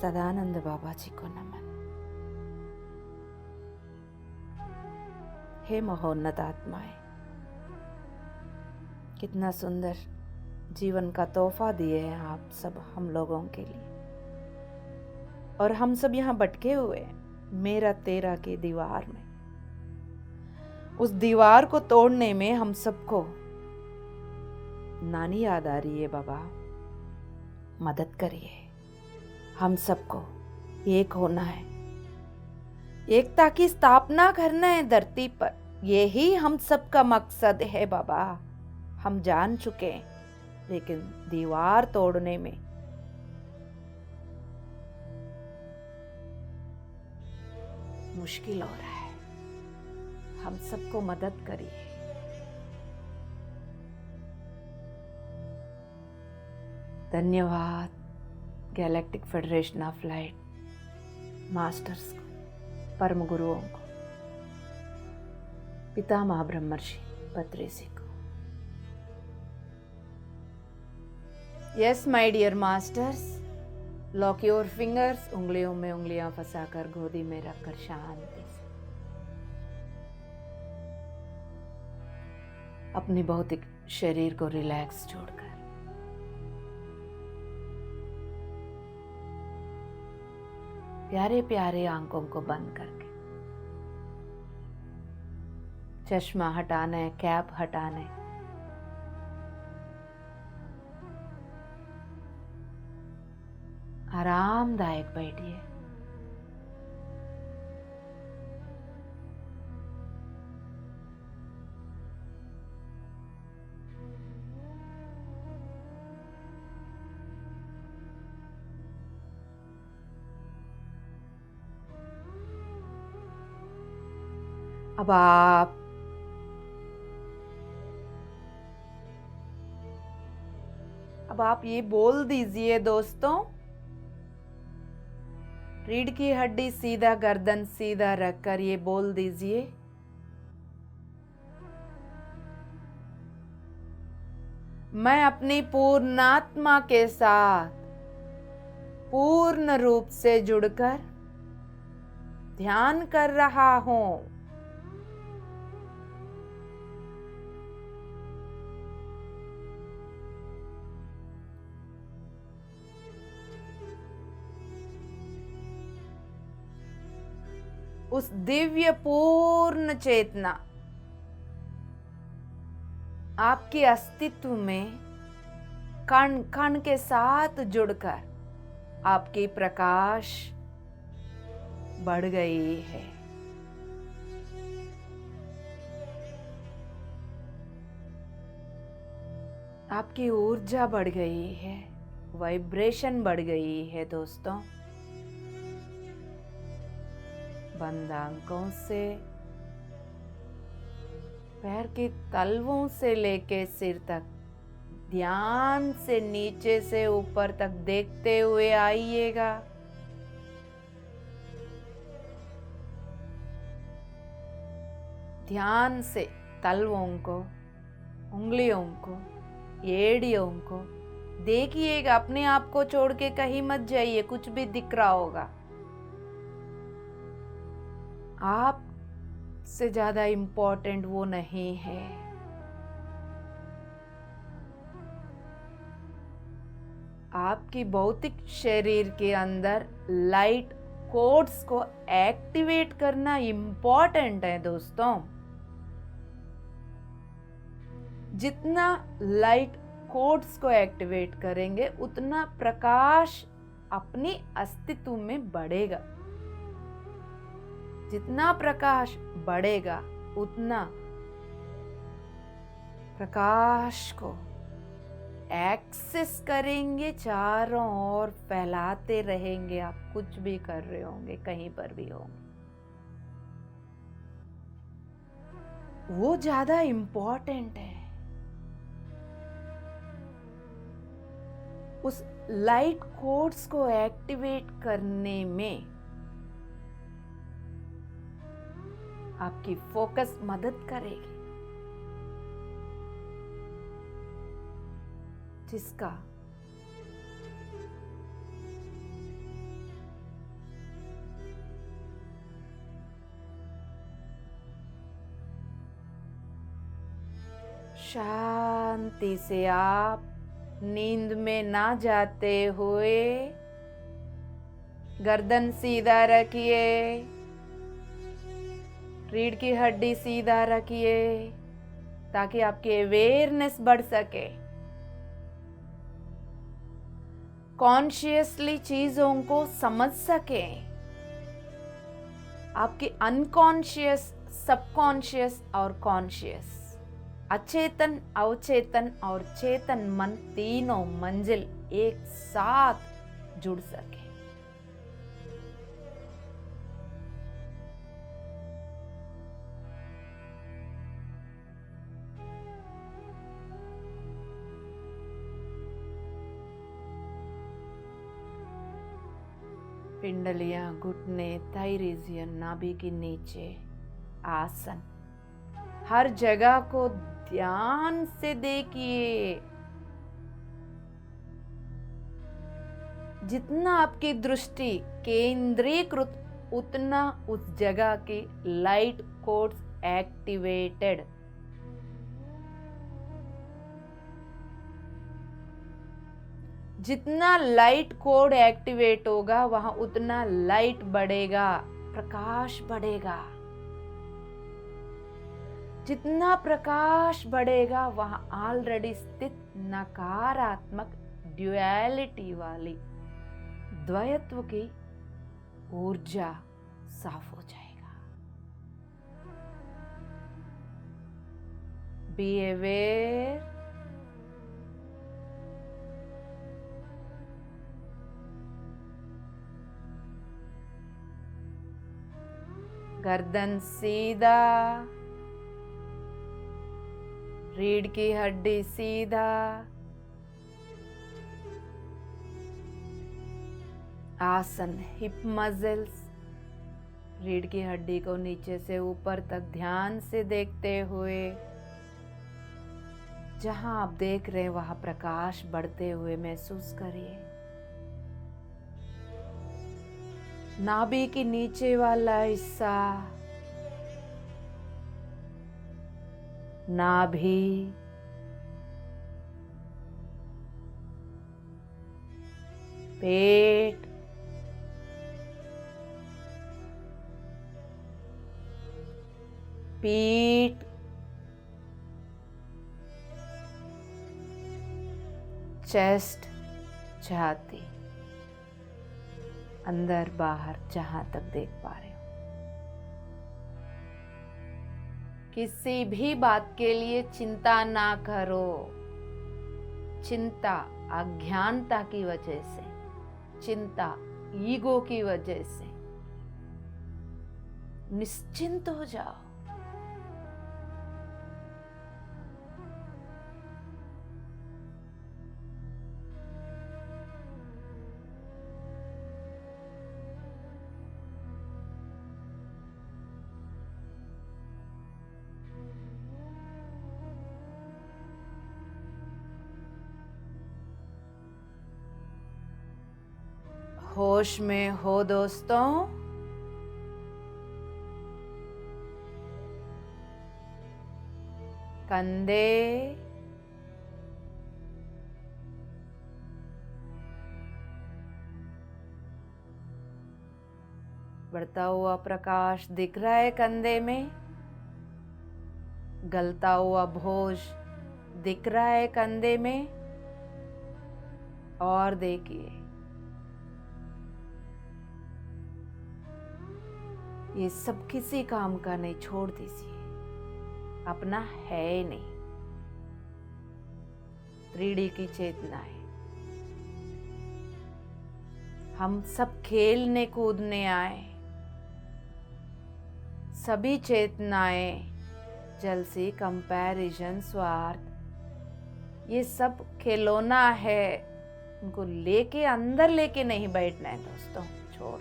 सदानंद बाबा जी को नमन। हे महोन्नत आत्माएं, कितना सुंदर जीवन का तोहफा दिए हैं आप सब हम लोगों के लिए। और हम सब यहाँ भटके हुए हैं मेरा तेरा की दीवार में। उस दीवार को तोड़ने में हम सबको नानी याद आ रही है। बाबा मदद करिए, हम सबको एक होना है, एकता की स्थापना करना है धरती पर। यही हम सबका मकसद है बाबा। हम जान चुके हैं, लेकिन दीवार तोड़ने में मुश्किल हो रहा है। हम सबको मदद करिए। धन्यवाद galactic federation of light masters को, परम गुरुओं को, पितामह ब्रह्मर्षि पत्री जी को। Yes my dear masters, lock your fingers. उंगलियों में उंगलियां फंसाकर गोदी में रखकर शांति से अपनी भौतिक शरीर को रिलैक्स छोड़कर प्यारे प्यारे आंखों को बंद करके चश्मा हटाना है, कैप हटाना है। आरामदायक बैठिए। अब आप ये बोल दीजिए दोस्तों, रीढ़ की हड्डी सीधा, गर्दन सीधा रखकर ये बोल दीजिए, मैं अपनी पूर्णात्मा के साथ पूर्ण रूप से जुड़कर ध्यान कर रहा हूं। उस दिव्य पूर्ण चेतना आपके अस्तित्व में कण कण के साथ जुड़कर आपकी प्रकाश बढ़ गई है। आपकी ऊर्जा बढ़ गई है, वाइब्रेशन बढ़ गई है दोस्तों। बंद आंखों से पैर के तलवों से लेके सिर तक ध्यान से नीचे से ऊपर तक देखते हुए आइएगा। ध्यान से तलवों को, उंगलियों को, एड़ियों को देखिएगा। अपने आप को छोड़ के कहीं मत जाइए। कुछ भी दिख रहा होगा, आप से ज्यादा इम्पोर्टेंट वो नहीं है। आपकी भौतिक शरीर के अंदर लाइट कोड्स को एक्टिवेट करना इम्पोर्टेंट है दोस्तों। जितना लाइट कोड्स को एक्टिवेट करेंगे उतना प्रकाश अपनी अस्तित्व में बढ़ेगा। जितना प्रकाश बढ़ेगा उतना प्रकाश को एक्सेस करेंगे, चारों ओर फैलाते रहेंगे। आप कुछ भी कर रहे होंगे, कहीं पर भी होंगे, वो ज्यादा इम्पोर्टेंट है। उस लाइट कोड्स को एक्टिवेट करने में आपकी फोकस मदद करेगी। जिसका शांति से आप नींद में ना जाते हुए गर्दन सीधा रखिए, रीढ़ की हड्डी सीधा रखिए ताकि आपकी अवेयरनेस बढ़ सके। कॉन्शियसली चीजों को समझ सके। आपकी अनकॉन्शियस, सबकॉन्शियस और कॉन्शियस, अचेतन, अवचेतन और चेतन मन तीनों मंजिल एक साथ जुड़ सके। पिंडलियां, घुटने, थाई रीजन, नाभि के नीचे, आसन, हर जगह को ध्यान से देखिए। जितना आपकी दृष्टि केंद्रीकृत उतना उस जगह की लाइट कोड्स एक्टिवेटेड। जितना लाइट कोड एक्टिवेट होगा वहां उतना लाइट बढ़ेगा, प्रकाश बढ़ेगा। जितना प्रकाश बढ़ेगा वहां ऑलरेडी स्थित नकारात्मक ड्युअलिटी वाली द्वैत्व की ऊर्जा साफ हो जाएगा। Be aware. गर्दन सीधा, रीढ़ की हड्डी सीधा, आसन, हिप मसल्स, रीढ़ की हड्डी को नीचे से ऊपर तक ध्यान से देखते हुए जहां आप देख रहे हैं वहां प्रकाश बढ़ते हुए महसूस करिए। नाभि के नीचे वाला हिस्सा, नाभि, पेट, पीठ, चेस्ट, छाती, अंदर बाहर जहां तक देख पा रहे हो। किसी भी बात के लिए चिंता ना करो। चिंता अज्ञानता की वजह से, चिंता ईगो की वजह से। निश्चिंत हो जाओ। होश में हो दोस्तों। कंधे, बढ़ता हुआ प्रकाश दिख रहा है कंधे में। गलता हुआ बोझ दिख रहा है कंधे में। और देखिए, ये सब किसी काम का नहीं, छोड़ दीजिए, अपना है ही नहीं। 3D की चेतना है। हम सब खेलने कूदने आए। सभी चेतनाएं, जलसी, कंपैरिजन, स्वार्थ, ये सब खिलौना है। उनको लेके अंदर लेके नहीं बैठना है दोस्तों, छोड़ो।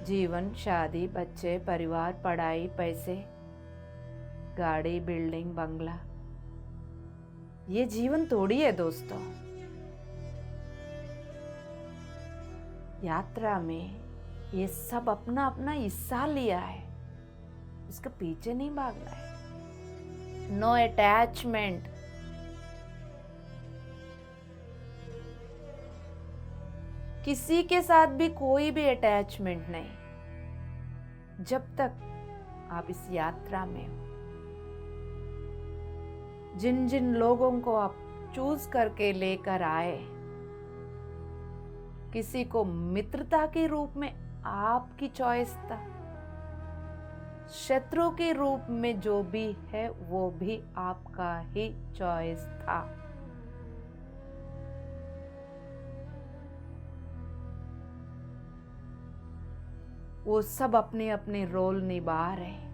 जीवन, शादी, बच्चे, परिवार, पढ़ाई, पैसे, गाड़ी, बिल्डिंग, बंगला, ये जीवन थोड़ी है दोस्तों। यात्रा में ये सब अपना अपना हिस्सा लिया है, उसके पीछे नहीं भागना है। No attachment. किसी के साथ भी कोई भी अटैचमेंट नहीं, जब तक आप इस यात्रा में हो। जिन जिन लोगों को आप चूज करके लेकर आए, किसी को मित्रता के रूप में आपकी चॉइस था, शत्रु के रूप में जो भी है वो भी आपका ही चॉइस था। वो सब अपने अपने रोल निभा रहे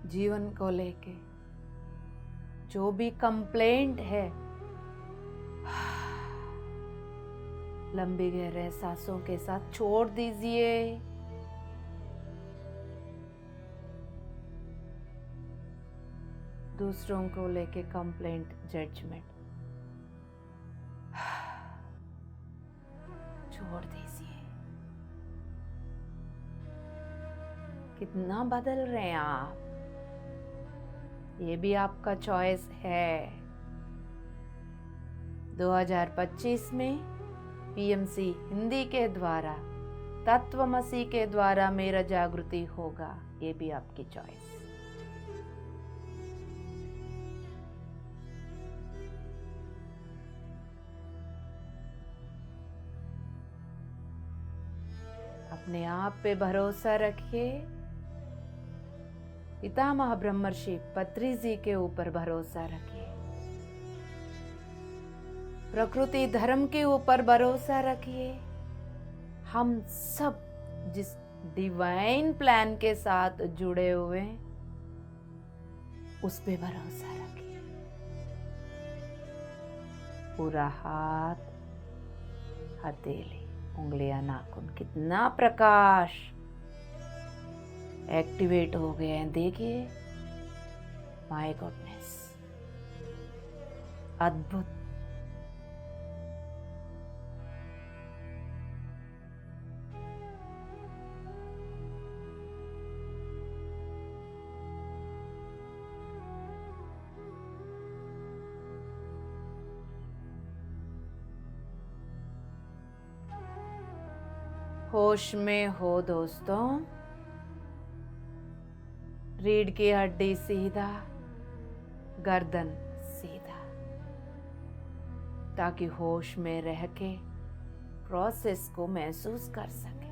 जीवन को लेके। जो भी कंप्लेंट है, लंबी गहरे सांसों के साथ छोड़ दीजिए। दूसरों को लेके कंप्लेंट, जजमेंट छोड़ दीजिए। कितना बदल रहे हैं आप, ये भी आपका चॉइस है। 2025 में पीएमसी हिंदी के द्वारा, तत्वमसी के द्वारा मेरा जागृति होगा, ये भी आपकी चॉइस। अपने आप पे भरोसा रखिए। पितामह ब्रह्मर्षि पत्री जी के ऊपर भरोसा रखिए। प्रकृति धर्म के ऊपर भरोसा रखिए। हम सब जिस डिवाइन प्लान के साथ जुड़े हुए हैं, उस पे भरोसा रखिए। पूरा हाथ, हथेली, उंगलियां, नाखून, कितना प्रकाश एक्टिवेट हो गए हैं, देखिए। माय गॉडनेस, अद्भुत। होश में हो दोस्तों। रीढ़ की हड्डी सीधा, गर्दन सीधा, ताकि होश में रह के प्रोसेस को महसूस कर सके।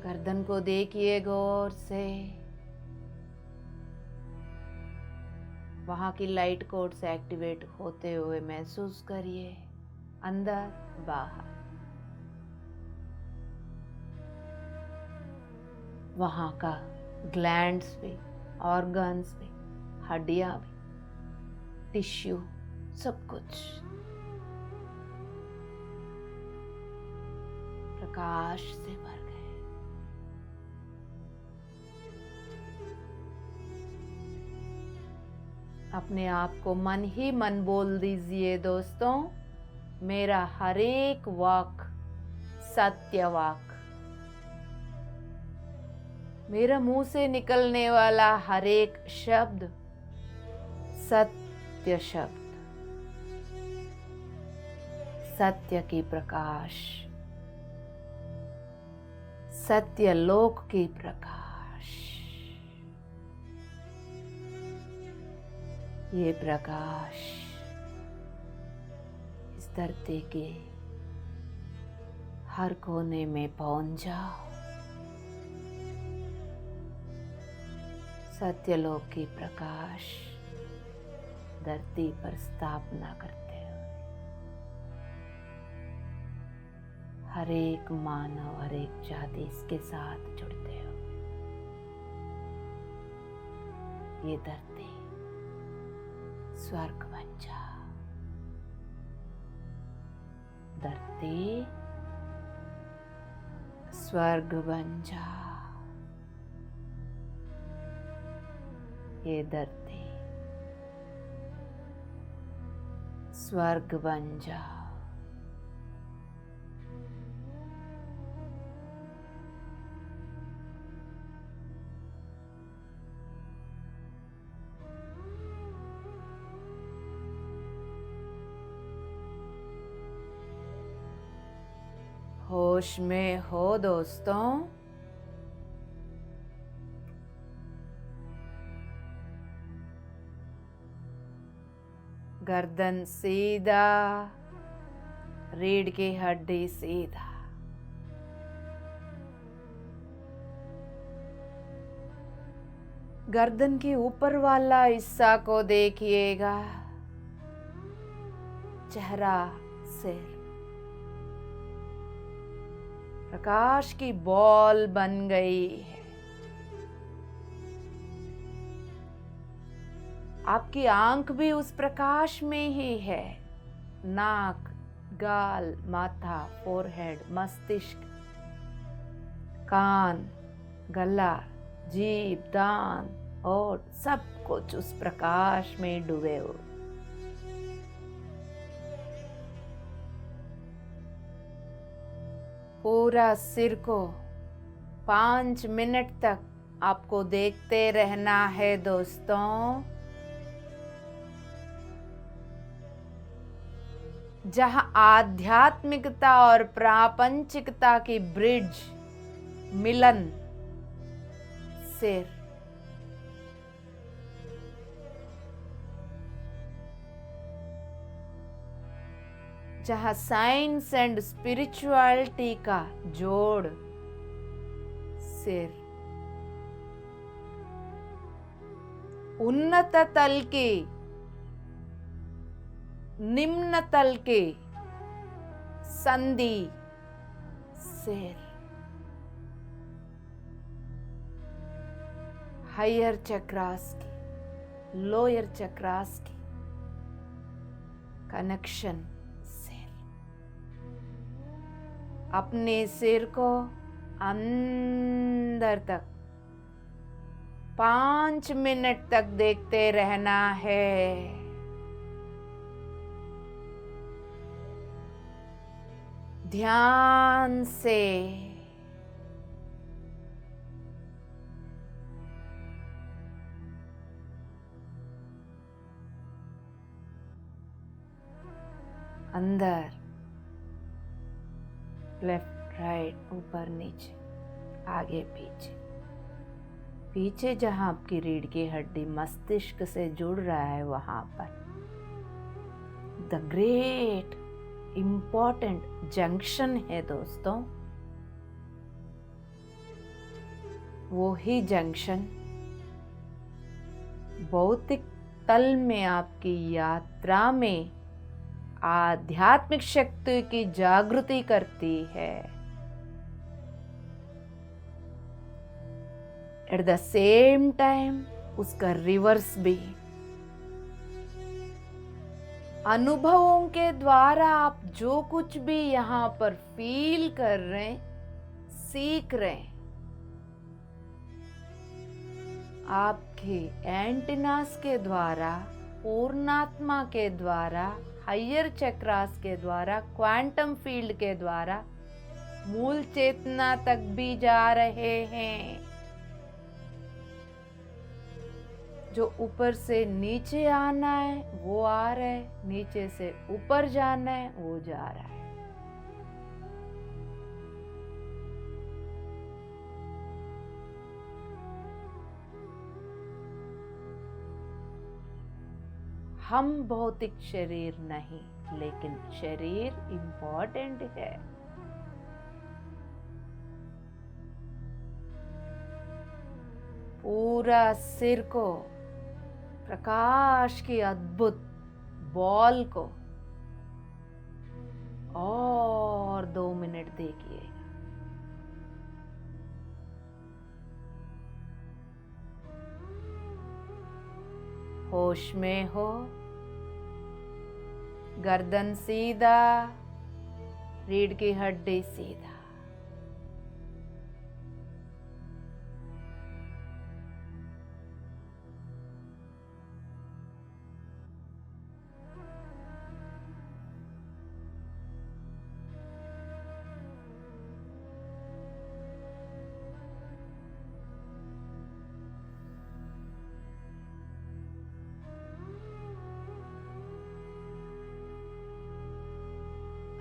गर्दन को देखिए गौर से। वहां की लाइट कोड्स एक्टिवेट होते हुए महसूस करिए, अंदर बाहर। वहां का ग्लैंड्स भी, ऑर्गन्स भी, हड्डियां भी, टिश्यू, सब कुछ प्रकाश से भर गए। अपने आप को मन ही मन बोल दीजिए दोस्तों, मेरा हर एक वाक सत्य वाक। मेरा मुंह से निकलने वाला हर एक शब्द सत्य शब्द, सत्य की प्रकाश, सत्य लोक की प्रकाश। ये प्रकाश इस धरती के हर कोने में पहुंच जाओ। सत्यलोक की प्रकाश धरती पर स्थापना करते हुए हर एक मानव, हर एक जाति इसके साथ जुड़ते हो। ये धरती स्वर्ग बन जा। धरती स्वर्ग बन जा। ये धरती स्वर्ग बन जा। होश में हो दोस्तों। गर्दन सीधा, रीढ़ की हड्डी सीधा। गर्दन के ऊपर वाला हिस्सा को देखिएगा। चेहरा, सिर प्रकाश की बॉल बन गई है। आपकी आंख भी उस प्रकाश में ही है। नाक, गाल, माथा, फोरहेड, मस्तिष्क, कान, गला, जीभ, दांत और सब कुछ उस प्रकाश में डूबे हुए। पूरा सिर को 5 मिनट तक आपको देखते रहना है दोस्तों। जहां आध्यात्मिकता और प्रापंचिकता की ब्रिज मिलन, सिर। जहां साइंस एंड स्पिरिचुअलिटी का जोड़, सिर। उन्नत तल के निम्न तल के संधि, सिर। हायर चक्रास की, लोअर चक्रास की कनेक्शन, अपने सिर को अंदर तक 5 मिनट तक देखते रहना है। ध्यान से। अंदर, लेफ्ट राइट, ऊपर नीचे, आगे पीछे। पीछे जहां आपकी रीढ़ की हड्डी मस्तिष्क से जुड़ रहा है, वहां पर द ग्रेट इम्पोर्टेंट जंक्शन है दोस्तों। वो ही जंक्शन भौतिक तल में आपकी यात्रा में आध्यात्मिक शक्ति की जागृति करती है। एट द सेम टाइम उसका रिवर्स भी। अनुभवों के द्वारा आप जो कुछ भी यहाँ पर फील कर रहे हैं, सीख रहे हैं, आपके एंटीनास के द्वारा, पूर्णात्मा के द्वारा, हायर चक्रास के द्वारा, क्वांटम फील्ड के द्वारा मूल चेतना तक भी जा रहे हैं। जो ऊपर से नीचे आना है वो आ रहा है, नीचे से ऊपर जाना है वो जा रहा है। हम भौतिक शरीर नहीं, लेकिन शरीर इम्पोर्टेंट है। पूरा सिर को प्रकाश की अद्भुत बॉल को और 2 मिनट देखिए। होश में हो, गर्दन सीधा, रीढ़ की हड्डी सीधा।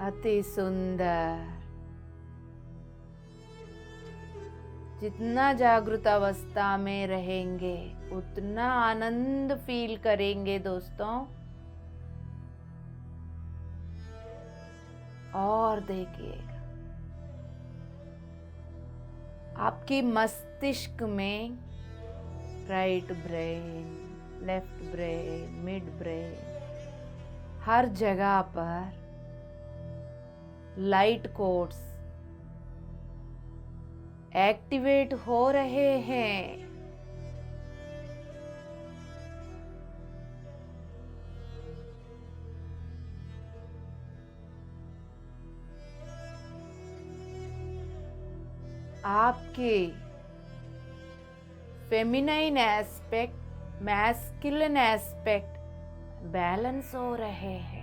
अति सुंदर। जितना जागृत अवस्था में रहेंगे उतना आनंद फील करेंगे दोस्तों। और देखिएगा आपकी मस्तिष्क में right brain, left brain, mid brain, हर जगह पर लाइट कोड्स एक्टिवेट हो रहे हैं। आपके feminine aspect, masculine aspect balance हो रहे हैं।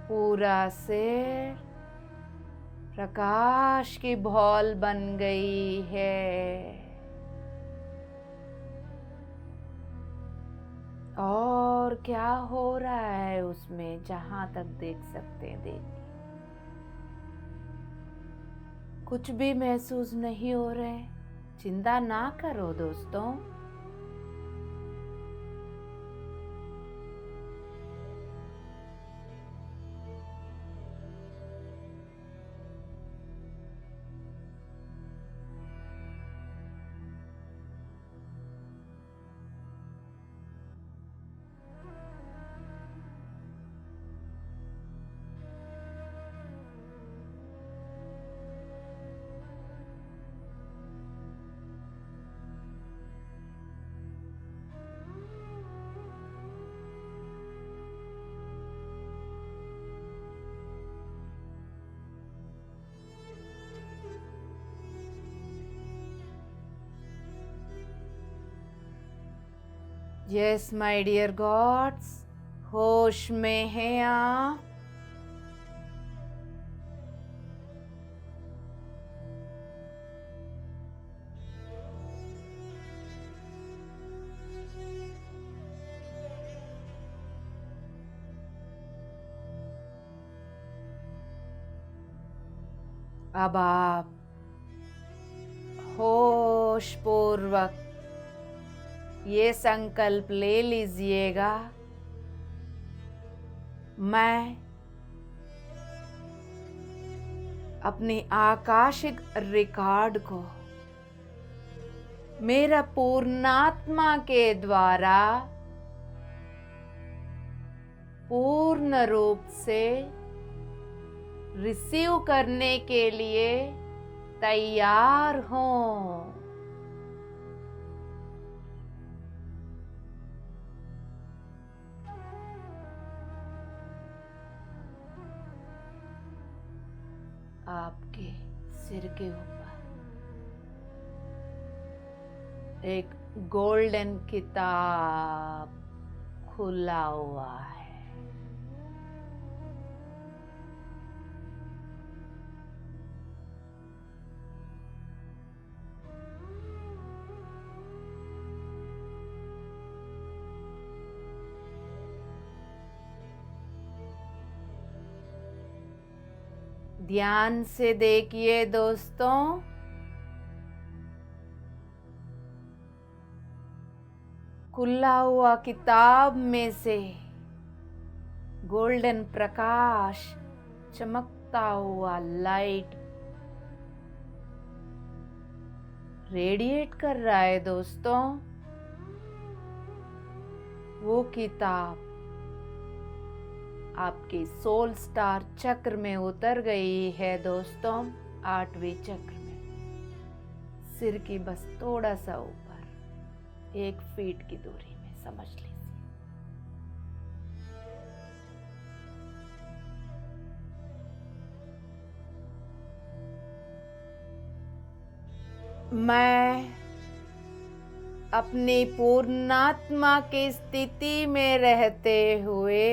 पूरा सिर प्रकाश की बॉल बन गई है। और क्या हो रहा है उसमें, जहां तक देख सकते हैं देखिए। कुछ भी महसूस नहीं हो रहे, चिंता ना करो दोस्तों। यस माय डियर गॉड्स, होश में हैं आप। अब आप होश पूर्वक ये संकल्प ले लीजिएगा, मैं अपनी आकाशिक रिकॉर्ड को मेरा पूर्णात्मा के द्वारा पूर्ण रूप से रिसीव करने के लिए तैयार हूं। आपके सिर के ऊपर एक गोल्डन किताब खुला हुआ है। ध्यान से देखिए दोस्तों, खुला हुआ किताब में से गोल्डन प्रकाश, चमकता हुआ लाइट रेडिएट कर रहा है दोस्तों। वो किताब आपके सोल स्टार चक्र में उतर गई है दोस्तों, 8वें चक्र में। सिर की बस थोड़ा सा ऊपर, 1 फीट की दूरी में, समझ लीजिए। मैं अपनी पूर्णात्मा की स्थिति में रहते हुए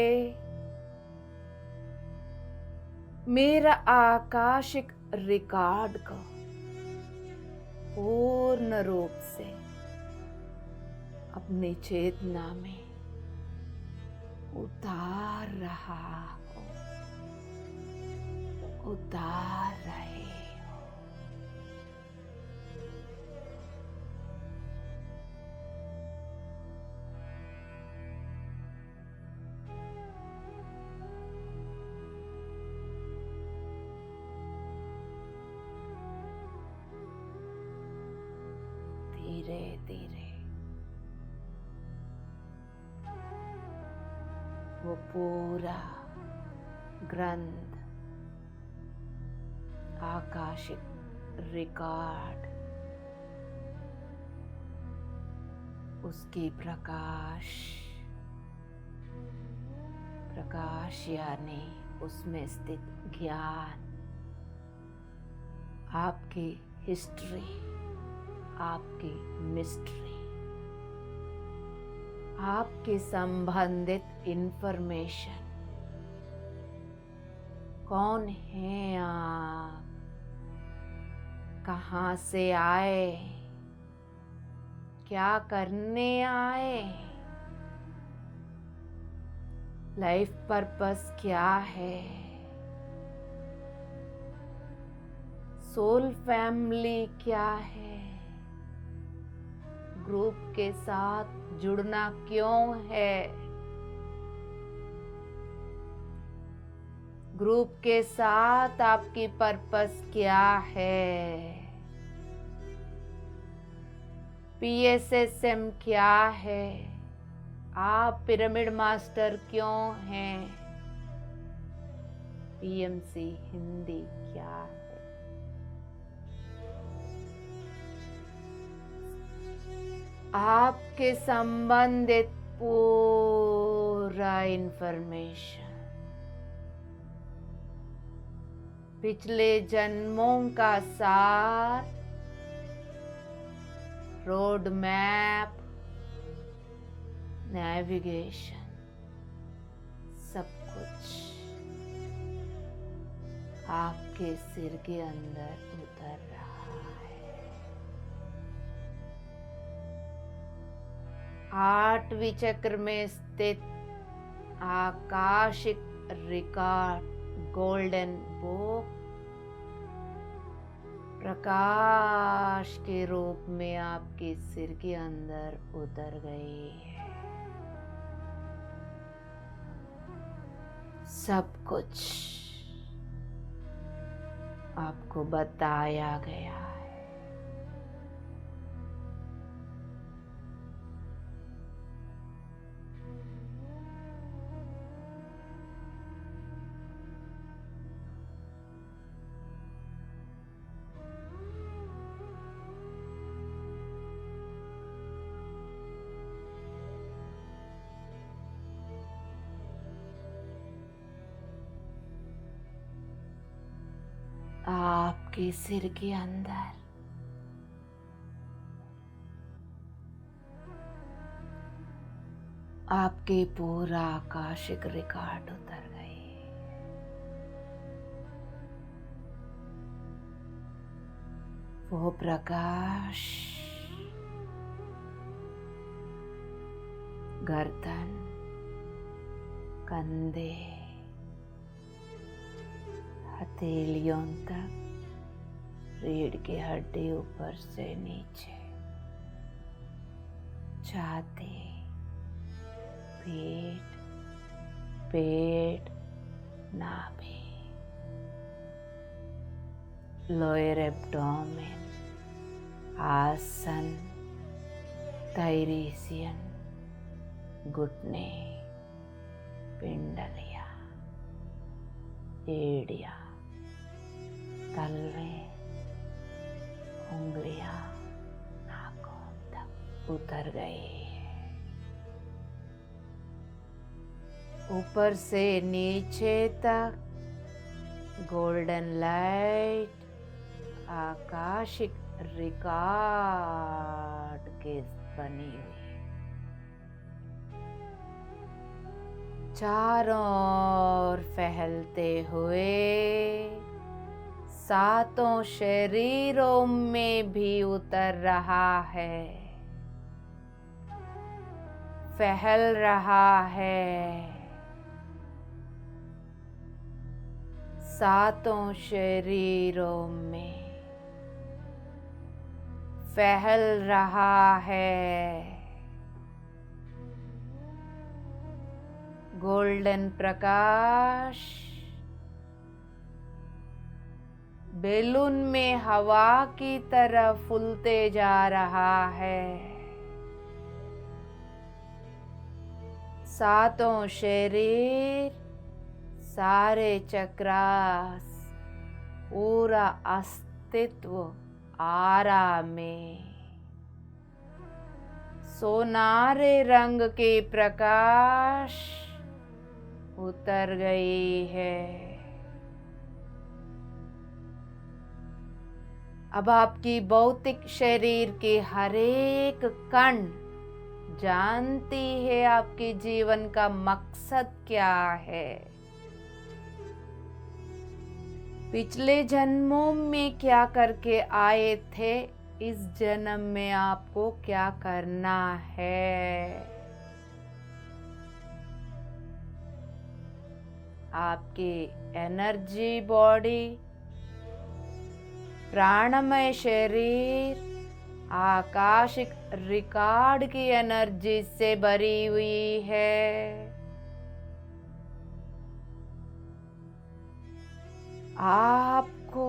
मेरा आकाशिक रिकॉर्ड को पूर्ण रूप से अपनी चेतना में उतार रहा हूं, उतार रहे हो। धीरे धीरे वो पूरा ग्रंथ, आकाशिक रिकॉर्ड, उसकी प्रकाश यानी उसमें स्थित ज्ञान, आपकी हिस्ट्री, आपकी मिस्ट्री, आपके संबंधित इंफॉर्मेशन, कौन है आप, कहाँ से आए, क्या करने आए, लाइफ पर्पस क्या है, सोल फैमिली क्या है, ग्रुप के साथ जुड़ना क्यों है, ग्रुप के साथ आपकी पर्पस क्या है, PSSM क्या है, आप पिरामिड मास्टर क्यों हैं, PMC हिंदी क्या है। आपके संबंधित पूरा इंफॉर्मेशन, पिछले जन्मों का सार, रोड मैप, नेविगेशन, सब कुछ आपके सिर के अंदर उतर रहा है। 8वें चक्र में स्थित आकाशिक रिकॉर्ड गोल्डन बुक प्रकाश के रूप में आपके सिर के अंदर उतर गई है। सब कुछ आपको बताया गया है। आपके सिर के अंदर आपके पूरा आकाशिक रिकॉर्ड उतर गए। वो प्रकाश गर्दन, कंधे, हथेलियों तक, रीढ़ की हड्डी ऊपर से नीचे, छाती, पीठ, पेट, नाभि, लोअर एब्डोमेन, आसन, थाई रीजन, घुटने, पिंडलिया, एड़ियाँ, तलवे, उंगलियां नाखून तक उतर गई। ऊपर से नीचे तक गोल्डन लाइट आकाशिक रिकॉर्ड के बनी हुई, चारों ओर फैलते हुए सातों शरीरों में भी उतर रहा है, फैल रहा है। सातों शरीरों में फैल रहा है। गोल्डन प्रकाश बैलून में हवा की तरह फूलते जा रहा है। सातों शरीर, सारे चक्रास, पूरा अस्तित्व आराम में सोनारे रंग के प्रकाश उतर गई है। अब आपकी भौतिक शरीर के हर एक कण जानती है आपके जीवन का मकसद क्या है, पिछले जन्मों में क्या करके आए थे, इस जन्म में आपको क्या करना है। आपकी एनर्जी बॉडी, प्राणमय शरीर आकाशिक रिकॉर्ड की एनर्जी से भरी हुई है। आपको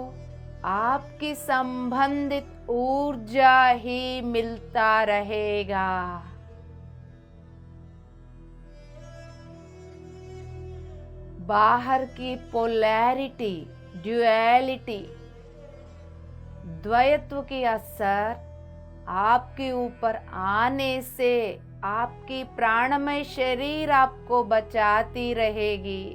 आपकी संबंधित ऊर्जा ही मिलता रहेगा। बाहर की पोलैरिटी, ड्युअलिटी, द्वैत्व की असर आपके ऊपर आने से आपकी प्राणमय शरीर आपको बचाती रहेगी।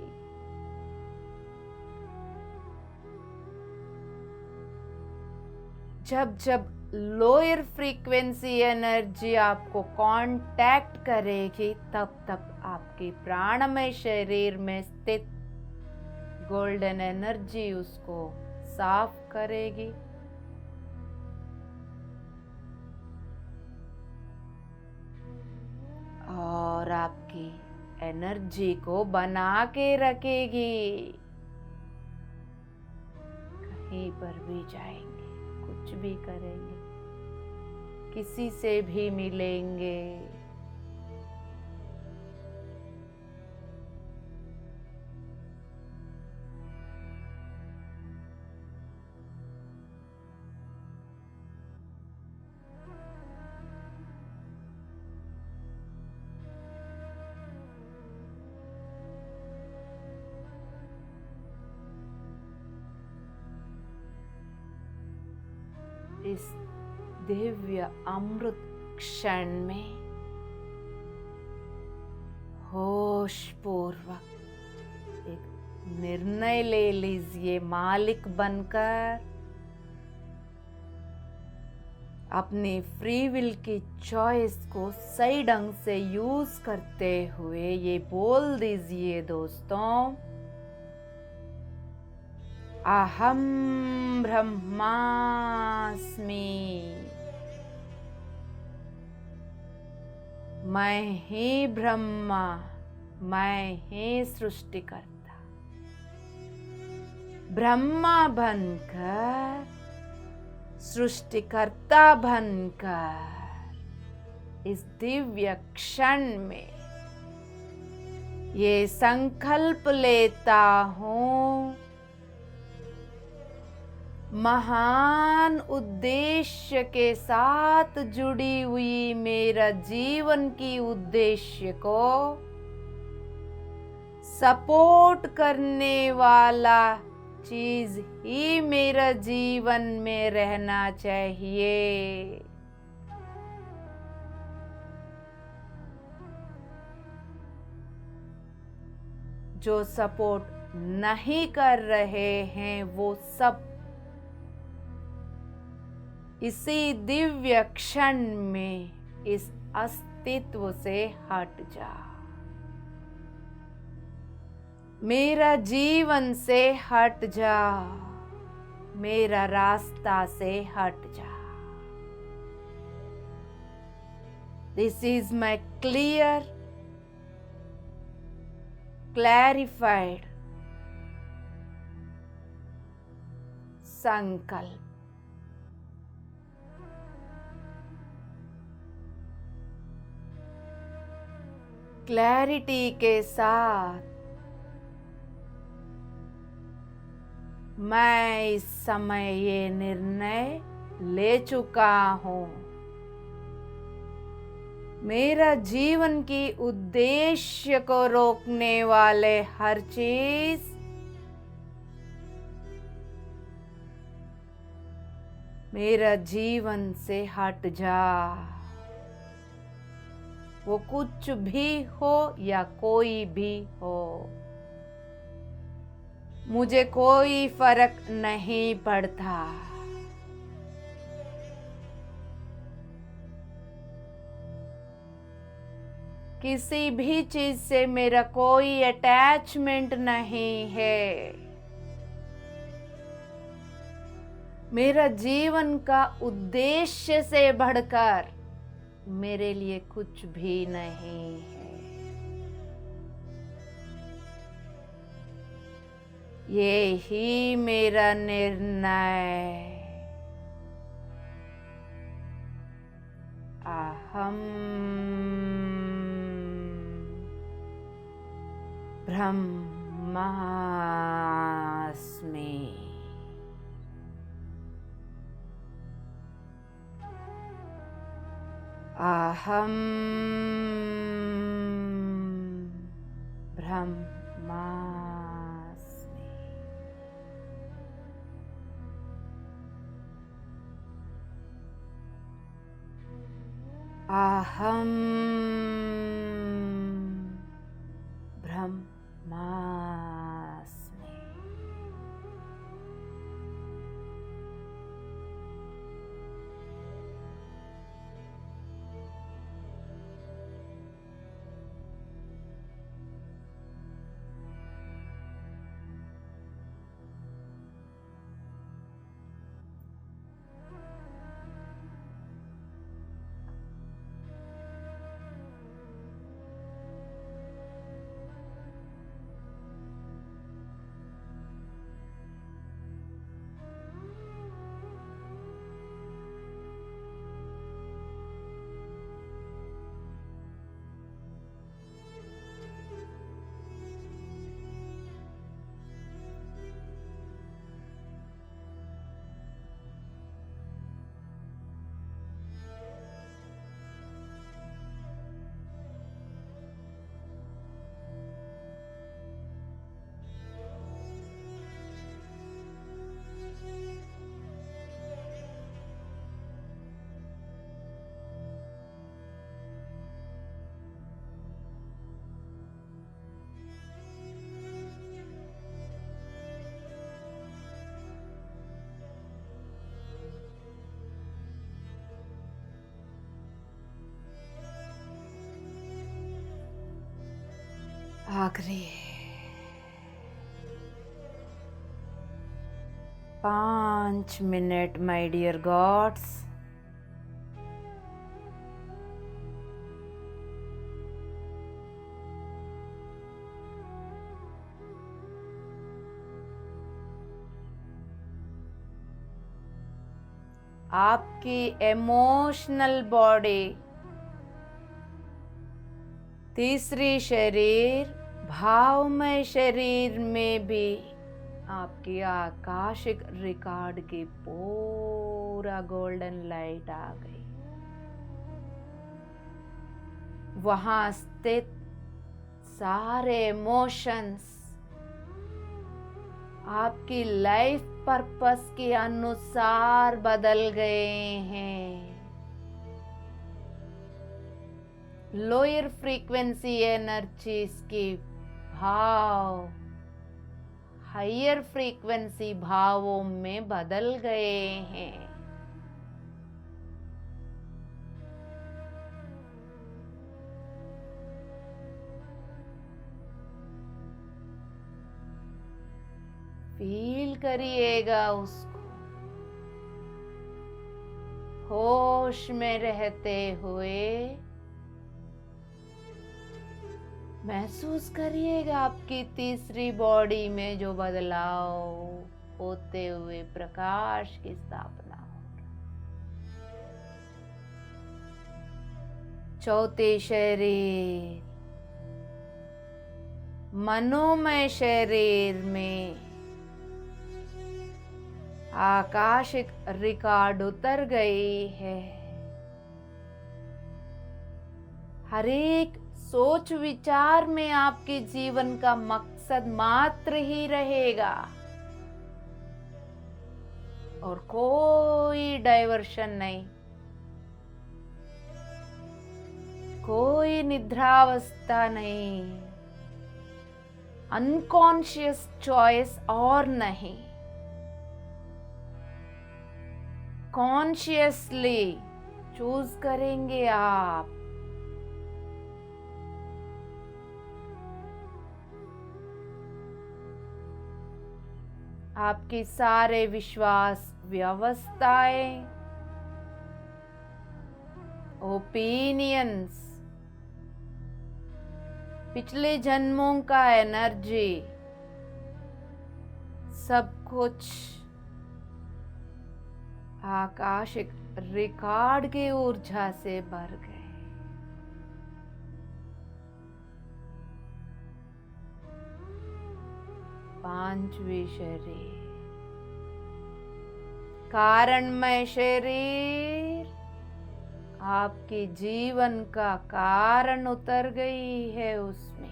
जब जब लोअर फ्रीक्वेंसी एनर्जी आपको कांटेक्ट करेगी, तब तब आपकी प्राणमय शरीर में स्थित गोल्डन एनर्जी उसको साफ करेगी। और आपकी एनर्जी को बना के रखेगी। कहीं पर भी जाएंगे, कुछ भी करेंगे, किसी से भी मिलेंगे, इस दिव्य अमृत क्षण में होश पूर्वक एक निर्णय ले लीजिए, मालिक बनकर अपनी फ्री विल की चॉइस को सही ढंग से यूज करते हुए ये बोल दीजिए दोस्तों, अहम ब्रह्मास्मि। मैं ही ब्रह्मा, मैं ही सृष्टिकर्ता। ब्रह्मा बनकर, सृष्टिकर्ता बनकर इस दिव्य क्षण में ये संकल्प लेता हूँ, महान उद्देश्य के साथ जुड़ी हुई मेरा जीवन की उद्देश्य को सपोर्ट करने वाला चीज ही मेरा जीवन में रहना चाहिए। जो सपोर्ट नहीं कर रहे हैं वो सब इसी दिव्य क्षण में इस अस्तित्व से हट जा। मेरा जीवन से हट जा, मेरा रास्ता से हट जा। दिस इज माई clarified संकल्प। क्लैरिटी के साथ मैं इस समय ये निर्णय ले चुका हूँ, मेरा जीवन की उद्देश्य को रोकने वाले हर चीज मेरा जीवन से हट जा। वो कुछ भी हो या कोई भी हो, मुझे कोई फर्क नहीं पड़ता। किसी भी चीज से मेरा कोई अटैचमेंट नहीं है। मेरा जीवन का उद्देश्य से बढ़कर मेरे लिए कुछ भी नहीं है। ये ही मेरा निर्णय। अहम ब्रह्मास्मि। अहम ब्रह्मास्मि। अहम ब्रह्मास्मि। आखिरी 5 मिनट माय डियर गॉड्स। आपकी इमोशनल बॉडी, तीसरी शरीर, भावमय शरीर में भी आपकी आकाशिक रिकॉर्ड की पूरा गोल्डन लाइट आ गई। वहां स्थित सारे इमोशंस आपकी लाइफ पर्पस के अनुसार बदल गए हैं। लोअर फ्रीक्वेंसी एनर्जीज के भाव हायर फ्रीक्वेंसी भावों में बदल गए हैं। फील करिएगा उसको, होश में रहते हुए महसूस करिएगा आपकी तीसरी बॉडी में जो बदलाव होते हुए प्रकाश की स्थापना हो रही। चौथे शरीर, मनोमय शरीर में आकाशिक रिकॉर्ड उतर गई है। हर एक सोच विचार में आपके जीवन का मकसद मात्र ही रहेगा और कोई डाइवर्शन नहीं, कोई निद्रावस्था नहीं, अनकॉन्शियस चॉइस और नहीं, कॉन्शियसली चूज करेंगे आप। आपके सारे विश्वास, व्यवस्थाएं, ओपिनियंस, पिछले जन्मों का एनर्जी, सब कुछ आकाशिक रिकॉर्ड के ऊर्जा से भर गए। पांचवी शरीर, कारणमय शरीर, आपके जीवन का कारण उतर गई है उसमें।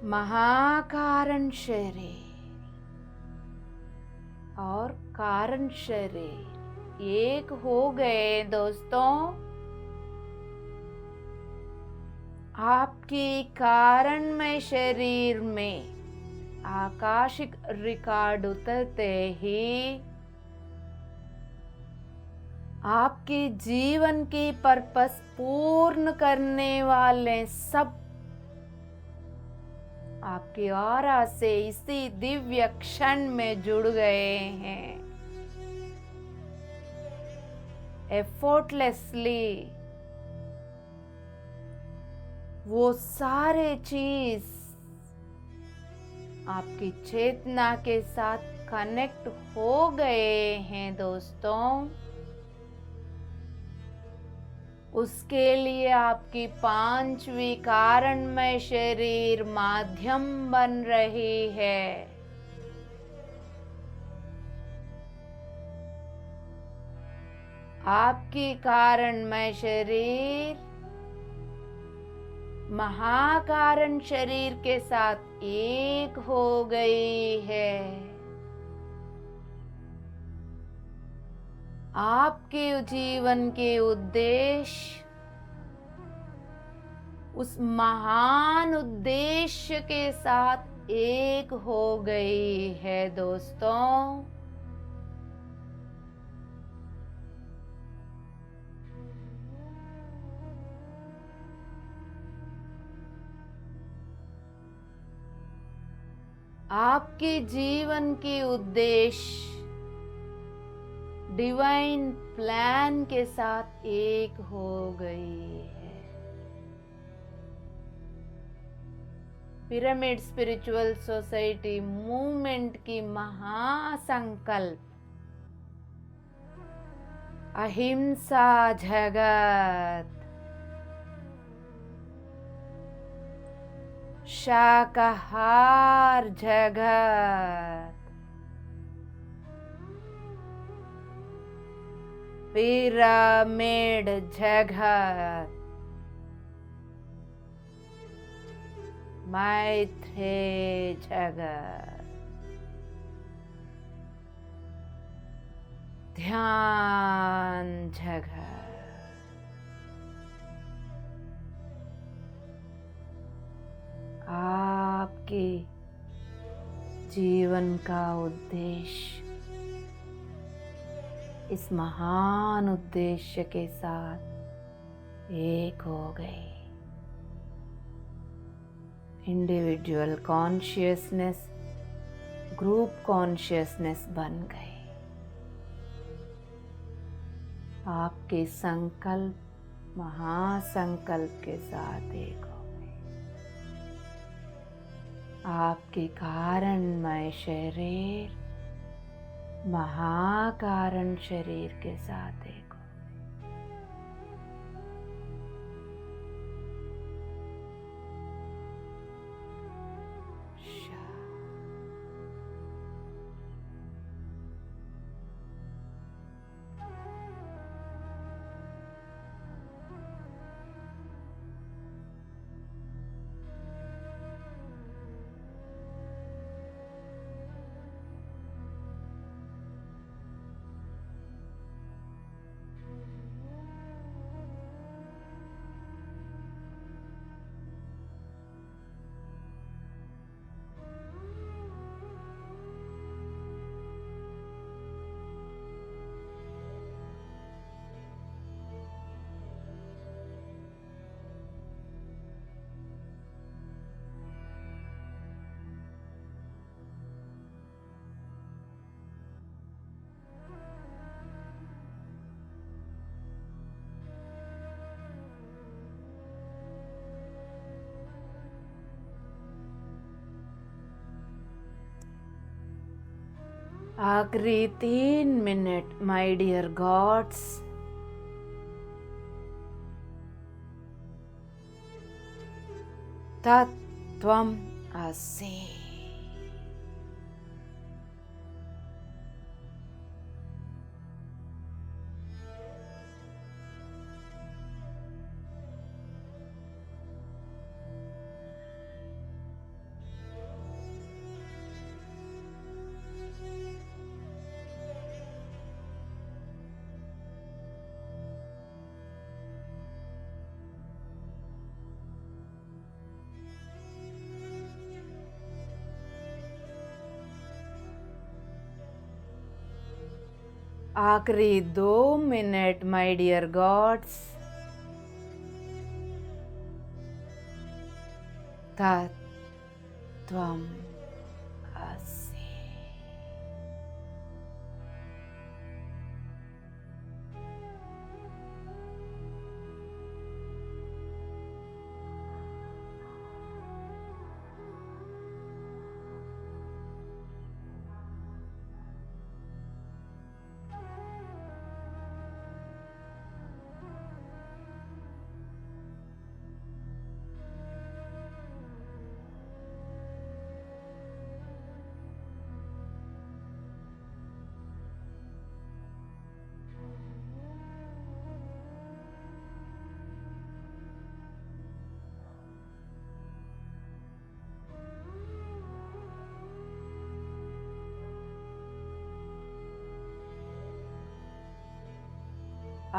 महाकारण शरीर और कारण शरीर एक हो गए दोस्तों। आपके कारणमय शरीर में आकाशिक रिकॉर्ड उतरते ही आपके जीवन की पर्पस पूर्ण करने वाले सब आपके ऑरा से इसी दिव्य क्षण में जुड़ गए हैं। एफर्टलेसली वो सारे चीज आपकी चेतना के साथ कनेक्ट हो गए हैं दोस्तों। उसके लिए आपकी पांचवी कारणमय शरीर माध्यम बन रही है। आपकी कारणमय शरीर महाकारण शरीर के साथ एक हो गई है। आपके जीवन के उद्देश्य उस महान उद्देश्य के साथ एक हो गई है दोस्तों। आपके जीवन के उद्देश्य डिवाइन प्लान के साथ एक हो गई है। पिरामिड स्पिरिचुअल सोसाइटी मूवमेंट की महासंकल्प अहिंसा जगत, शाकाहार जगत, पिरामिड जगत, मैत्रेय जगत, ध्यान जगत, आपके जीवन का उद्देश्य इस महान उद्देश्य के साथ एक हो गए। इंडिविजुअल कॉन्शियसनेस ग्रुप कॉन्शियसनेस बन गए। आपके संकल्प महासंकल्प के साथ एक हो गए। आपके कारणमय शरीर महाकारण शरीर के साथ एक हो। आखिरी 3 मिनट माय डियर गॉड्स, तत्त्वम् असि। आखिरी 2 मिनट माय डियर गॉड्स, तत्त्वम् असि।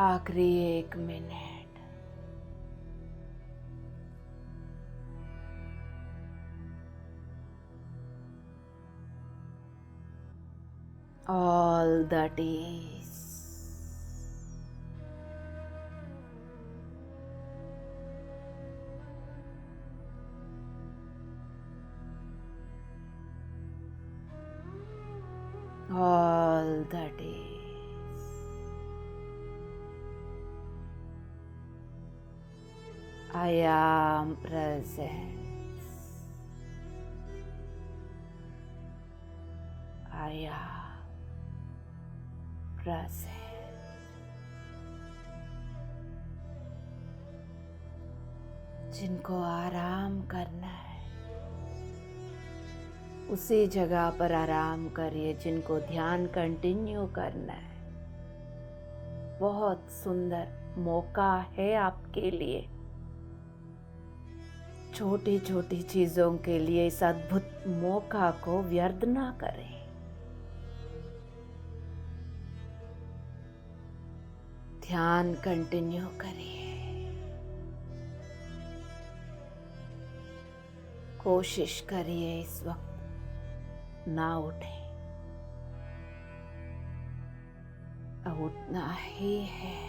आखिरी 1 minute. All that is. All that is. I am present. I am present. जिनको आराम करना है उसी जगह पर आराम करिए जिनको ध्यान कंटिन्यू करना है। बहुत सुंदर मौका है आपके लिए। छोटी छोटी चीजों के लिए इस अद्भुत मौका को व्यर्थ ना करें। ध्यान कंटिन्यू करिए। कोशिश करिए इस वक्त ना उठे, अब उठना ही है।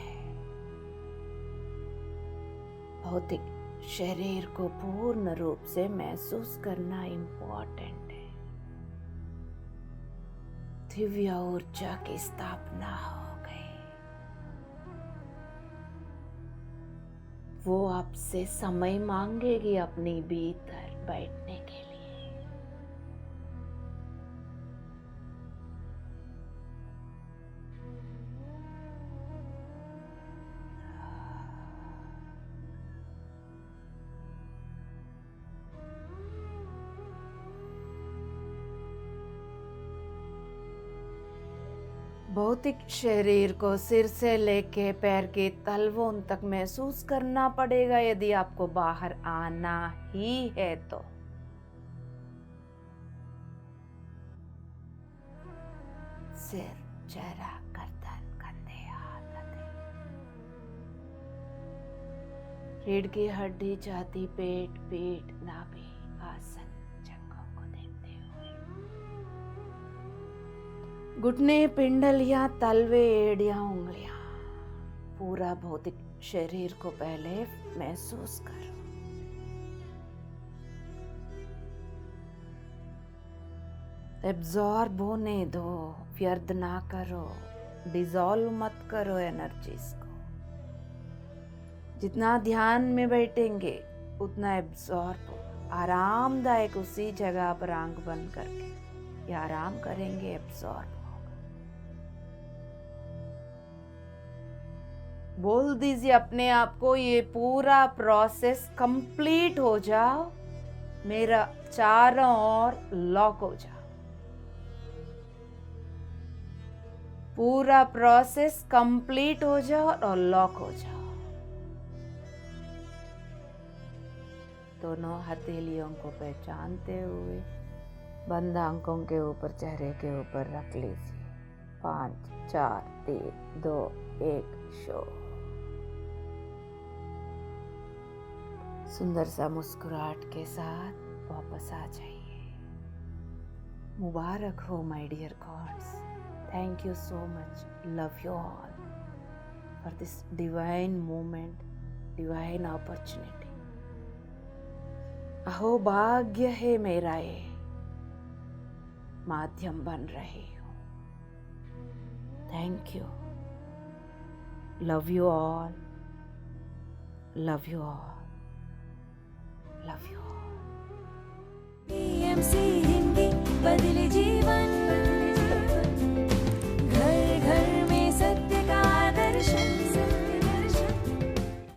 भौतिक शरीर को पूर्ण रूप से महसूस करना इम्पोर्टेंट है। दिव्य ऊर्जा की स्थापना हो गई। वो आपसे समय मांगेगी अपनी भीतर बैठने के लिए। भौतिक शरीर को सिर से लेके पैर के तलवों तक महसूस करना पड़ेगा यदि आपको बाहर आना ही है तो। सिर, चेहरा, गर्दन, कंधे, हाथ, रीढ़ की हड्डी, छाती, पेट, पीठ, नाभि, आसन, जंघों को देखते हुए घुटने, पिंडलियां, तलवे, एड़ियां, उंगलियां, पूरा भौतिक शरीर को पहले महसूस करो। एब्जॉर्ब होने दो, व्यर्थ ना करो, डिसॉल्व मत करो एनर्जीज को। जितना ध्यान में बैठेंगे उतना एब्जॉर्ब हो। आरामदायक उसी जगह पर आंख बंद करके या आराम करेंगे, एब्जॉर्ब होगा। बोल दीजिए अपने आप को, ये पूरा प्रोसेस कंप्लीट हो जाओ, मेरा चारों ओर लॉक हो जाओ। पूरा प्रोसेस कंप्लीट हो जाओ और लॉक हो जाओ। दोनों हथेलियों को पहचानते हुए बंद आंखों के ऊपर, चेहरे के ऊपर रख लीजिए। 5, 4, 3, 2, 1 शो। सुंदर सा मुस्कुराहट के साथ वापस आ जाइए। मुबारक हो my dear gods. Thank you so much. Love you all for this divine moment, divine opportunity. अहो भाग्य है मेरा ये माध्यम बन रही हूँ। Thank you. Love you all. Love you all. Love you all. PMC Hindi बदले जीवन।